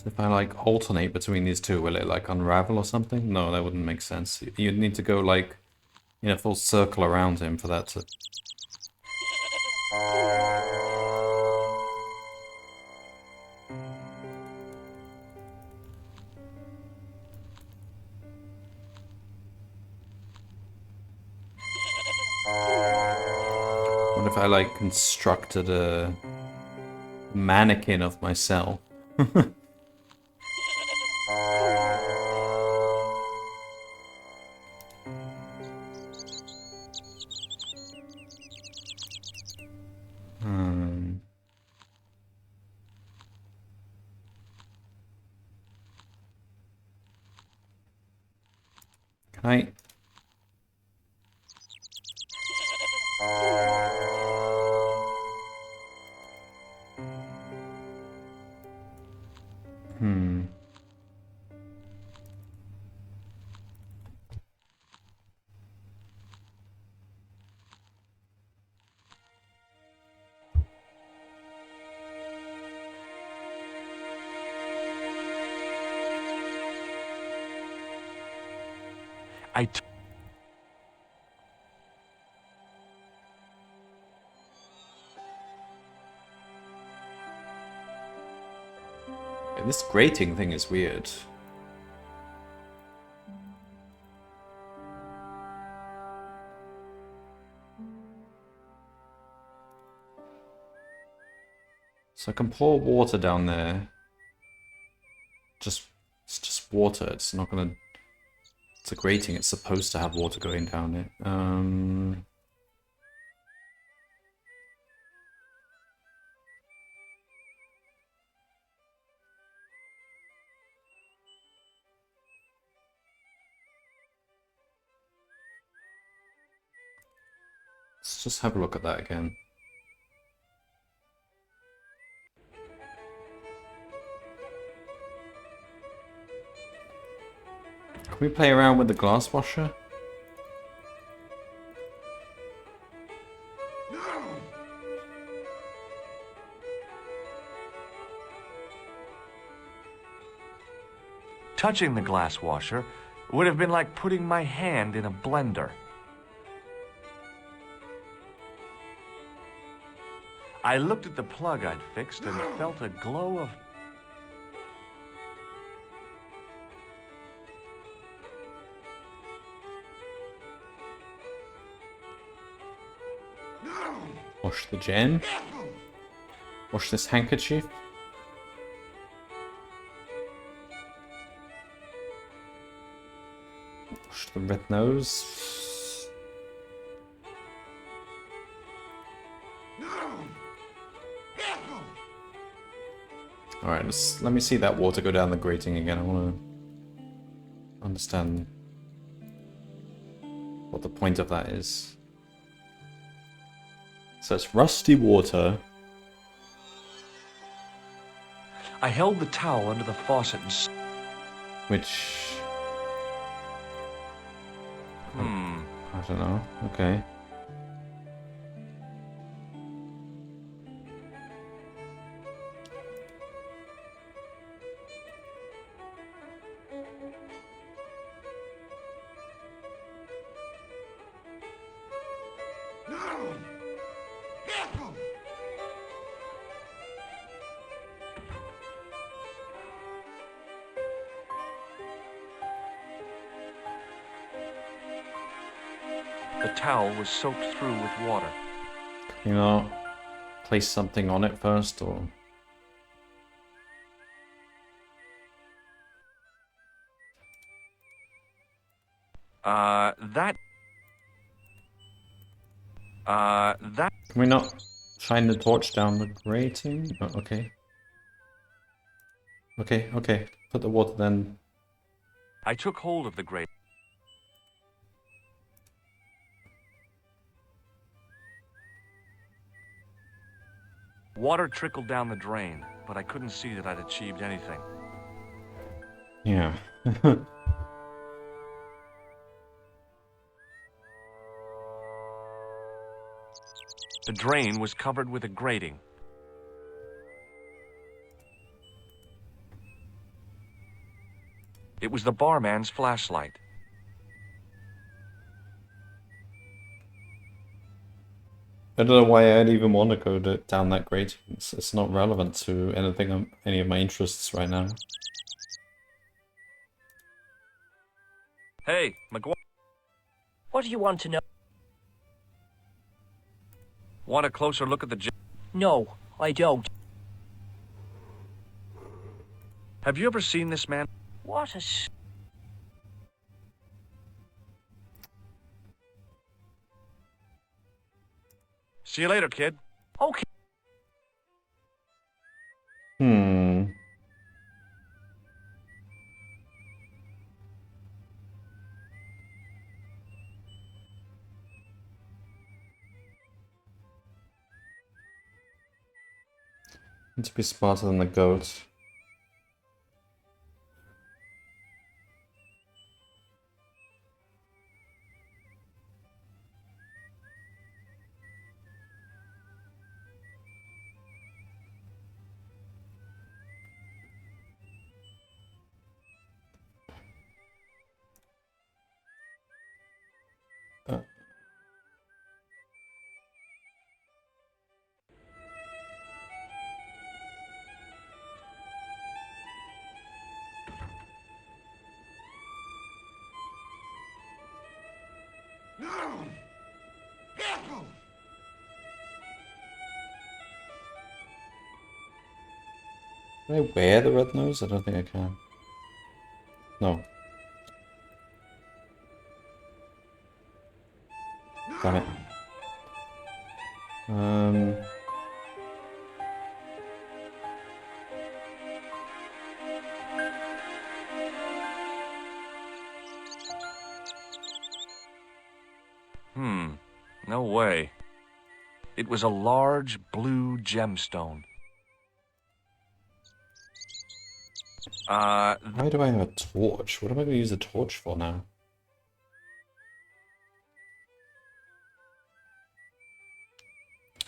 So if I like alternate between these two, will it like unravel or something? No, that wouldn't make sense. You'd need to go like in a full circle around him for that to... What if I like constructed a mannequin of myself? Can I... This grating thing is weird. So I can pour water down there. It's just water. It's not gonna... It's a grating. It's supposed to have water going down it. Let's just have a look at that again. Can we play around with the glass washer? Touching the glass washer would have been like putting my hand in a blender. I looked at the plug I'd fixed and felt a glow of... Wash the gem. Wash this handkerchief. Wash the red nose. Alright, let me see that water go down the grating again. I want to understand what the point of that is. So it's rusty water. I held the towel under the faucet and... Which... I don't know. Okay. The towel was soaked through with water. You know, place something on it first, or... That... Can we not shine the torch down the grating? Oh, okay. Okay. Put the water then. I took hold of the grate. Water trickled down the drain, but I couldn't see that I'd achieved anything. Yeah. The drain was covered with a grating. It was the barman's flashlight. I don't know why I'd even want to go down that grate. It's not relevant to anything, any of my interests right now. Hey, McGuire. What do you want to know? Want a closer look at the No, I don't. Have you ever seen this man? What a... See you later, kid. Okay. Hmm. Need to be smarter than the goat. No! Careful! Can I wear the red nose? I don't think I can. No. Damn it. No way. It was a large blue gemstone. Why do I have a torch? What am I going to use a torch for now?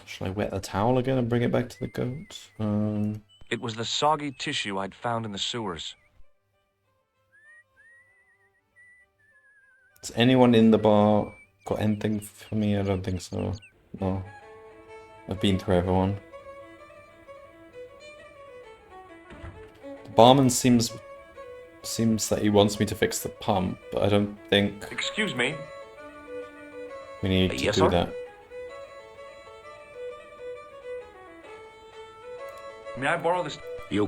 Should I wet the towel again and bring it back to the goat? It was the soggy tissue I'd found in the sewers. Has anyone in the bar got anything for me? I don't think so. No. I've been through everyone. The barman seems that he wants me to fix the pump, but I don't think Excuse me. we need to Yes, do sir? that. May I borrow this? You.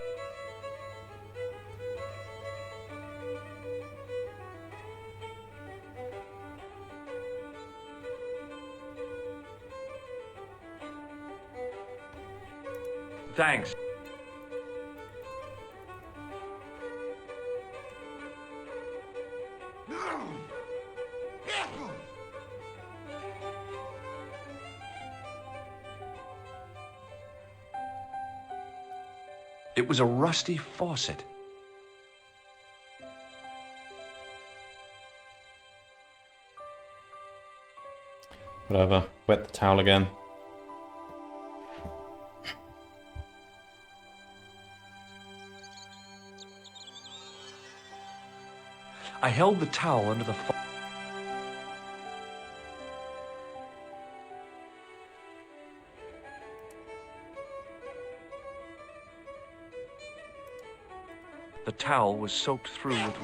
Thanks. No! Careful! It was a rusty faucet. Whatever. Wet the towel again. I held the towel under the The towel was soaked through with...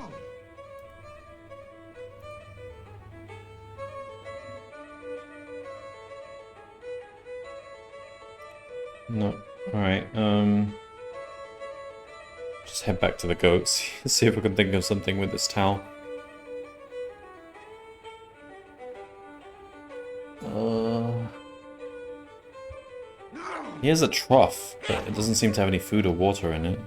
No. Alright, just head back to the goats. See if we can think of something with this towel. He has a trough, but it doesn't seem to have any food or water in it.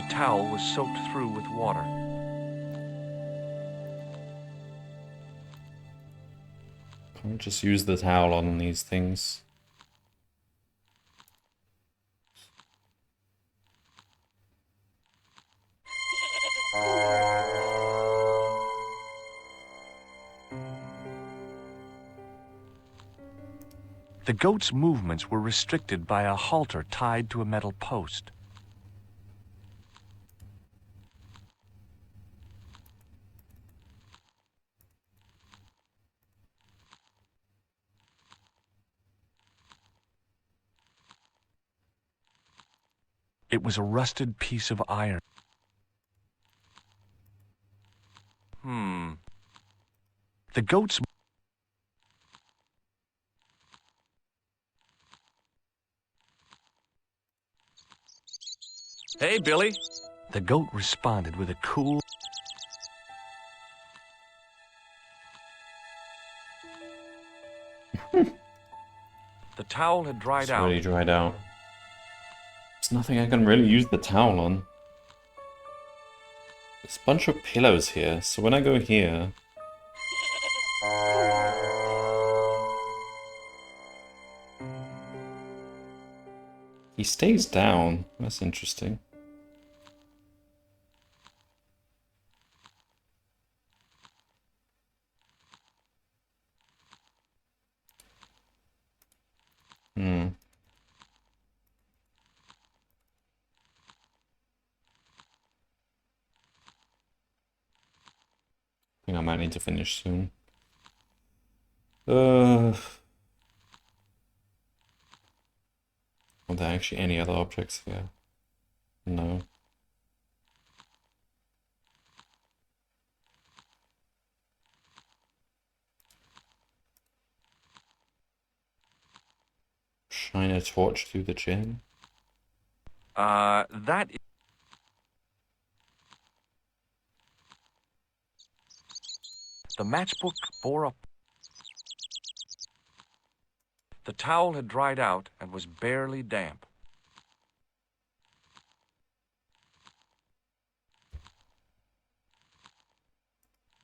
The towel was soaked through with water. Can't just use the towel on these things. The goat's movements were restricted by a halter tied to a metal post. It was a rusted piece of iron. The goat's... Hey, Billy. The goat responded with a cool... The towel had dried It's out. really dried out. There's nothing I can really use the towel on. There's a bunch of pillows here, so when I go here... He stays down. That's interesting. I think I might need to finish soon. Are there actually any other objects here? No. Shine a torch through the gym? That... The matchbook bore up. The towel had dried out and was barely damp.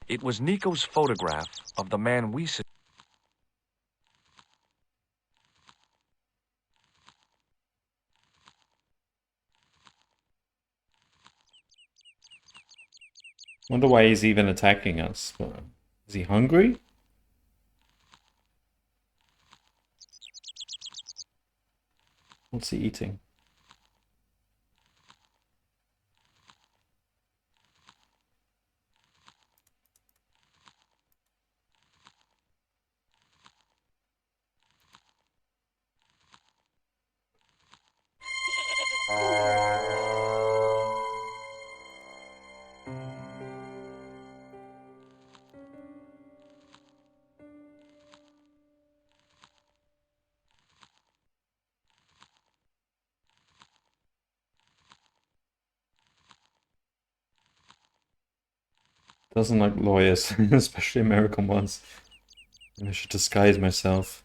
It was Nico's photograph of the man we... Wonder why he's even attacking us. Is he hungry? What's he eating? Doesn't like lawyers, especially American ones. I should disguise myself.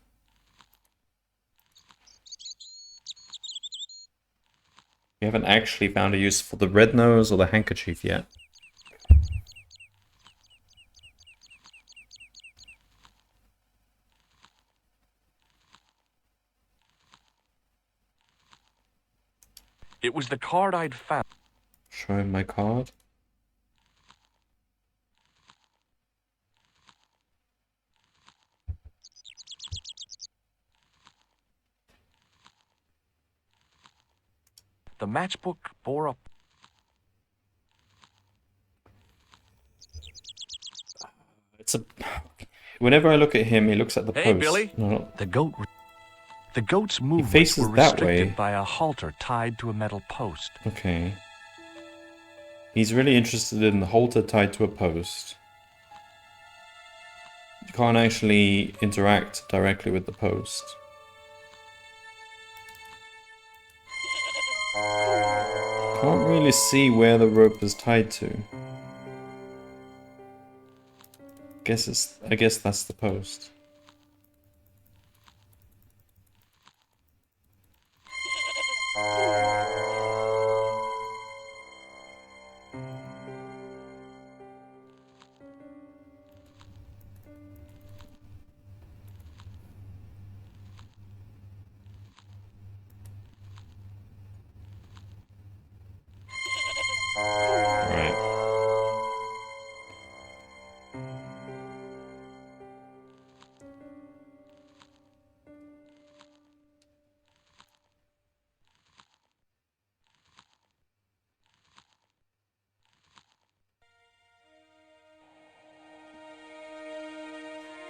We haven't actually found a use for the red nose or the handkerchief yet. It was the card I'd found. Show him my card. The matchbook bore up. It's a... Whenever I look at him, he looks at the post. Hey, Billy. No, The goat's movements faces were that restricted way. by a halter tied to a metal post. okay. He's really interested in the halter tied to a post. You can't actually interact directly with the post. Can't really see where the rope is tied to. I guess that's the post.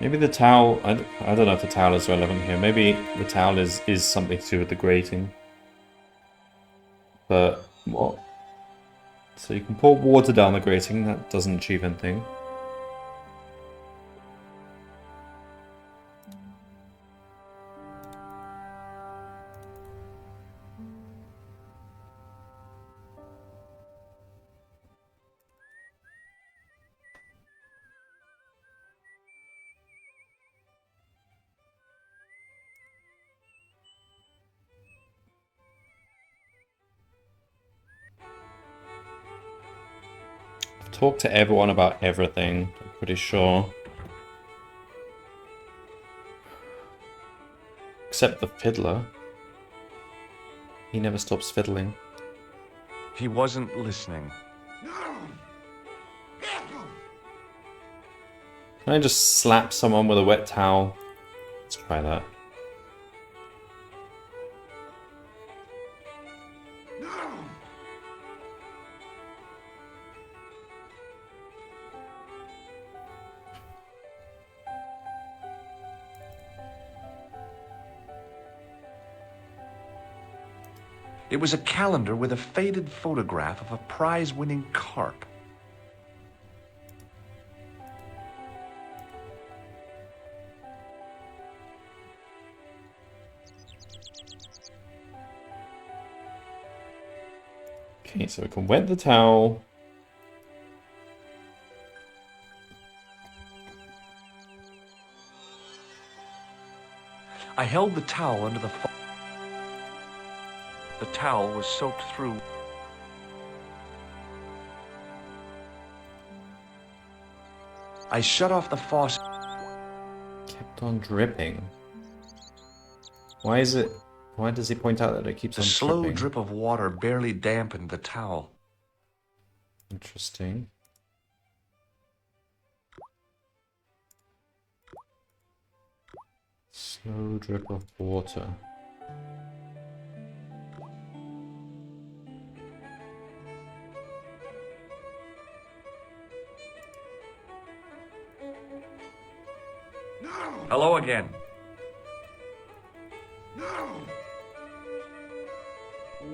Maybe the towel... I don't know if the towel is relevant here. Maybe the towel is something to do with the grating. But, what? So you can pour water down the grating. That doesn't achieve anything. Talk to everyone about everything, I'm pretty sure. Except the fiddler. He never stops fiddling. He wasn't listening. Can I just slap someone with a wet towel? Let's try that. It was a calendar with a faded photograph of a prize-winning carp. Okay, so we can wet the towel. I held the towel under the towel was soaked through. I shut off the faucet. Kept on dripping. Why is it... Why does he point out that it keeps The on slow dripping? drip of water barely dampened the towel. Interesting. Slow drip of water. Hello again.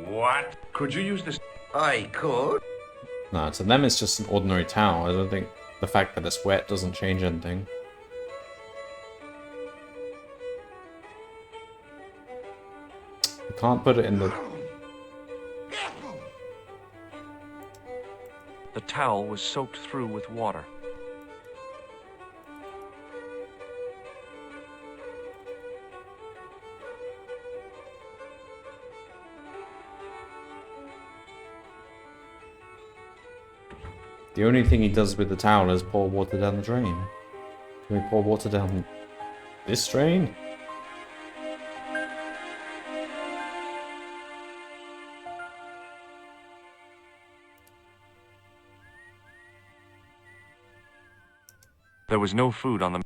What? Could you use this? I could. No, to them it's just an ordinary towel. I don't think the fact that it's wet doesn't change anything. You can't put it in the... The towel was soaked through with water. The only thing he does with the towel is pour water down the drain. Can we pour water down this drain? There was no food on the...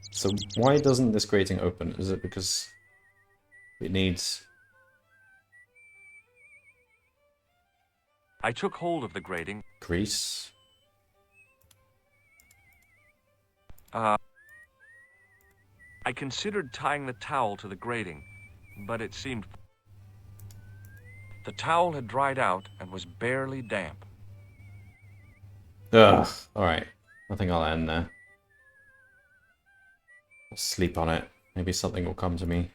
So why doesn't this grating open? Is it because it needs... I took hold of the grating. grease? I considered tying the towel to the grating, but it seemed... The towel had dried out and was barely damp. Ugh, alright. I think I'll end there. I'll sleep on it. Maybe something will come to me.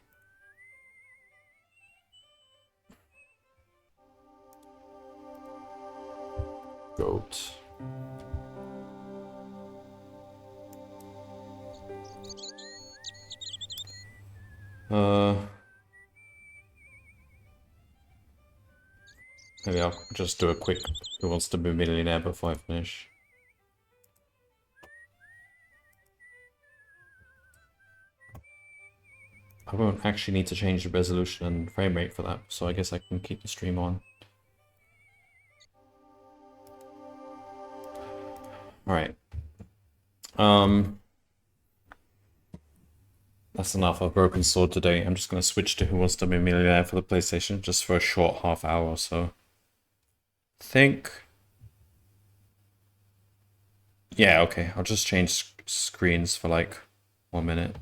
Goat. Maybe I'll just do a quick Who Wants to Be a Millionaire before I finish. I won't actually need to change the resolution and frame rate for that, so I guess I can keep the stream on. Alright. That's enough of Broken Sword today. I'm just going to switch to Who Wants to Be a Millionaire for the PlayStation, just for a short half hour or so. I think Yeah, okay. I'll just change screens for like 1 minute.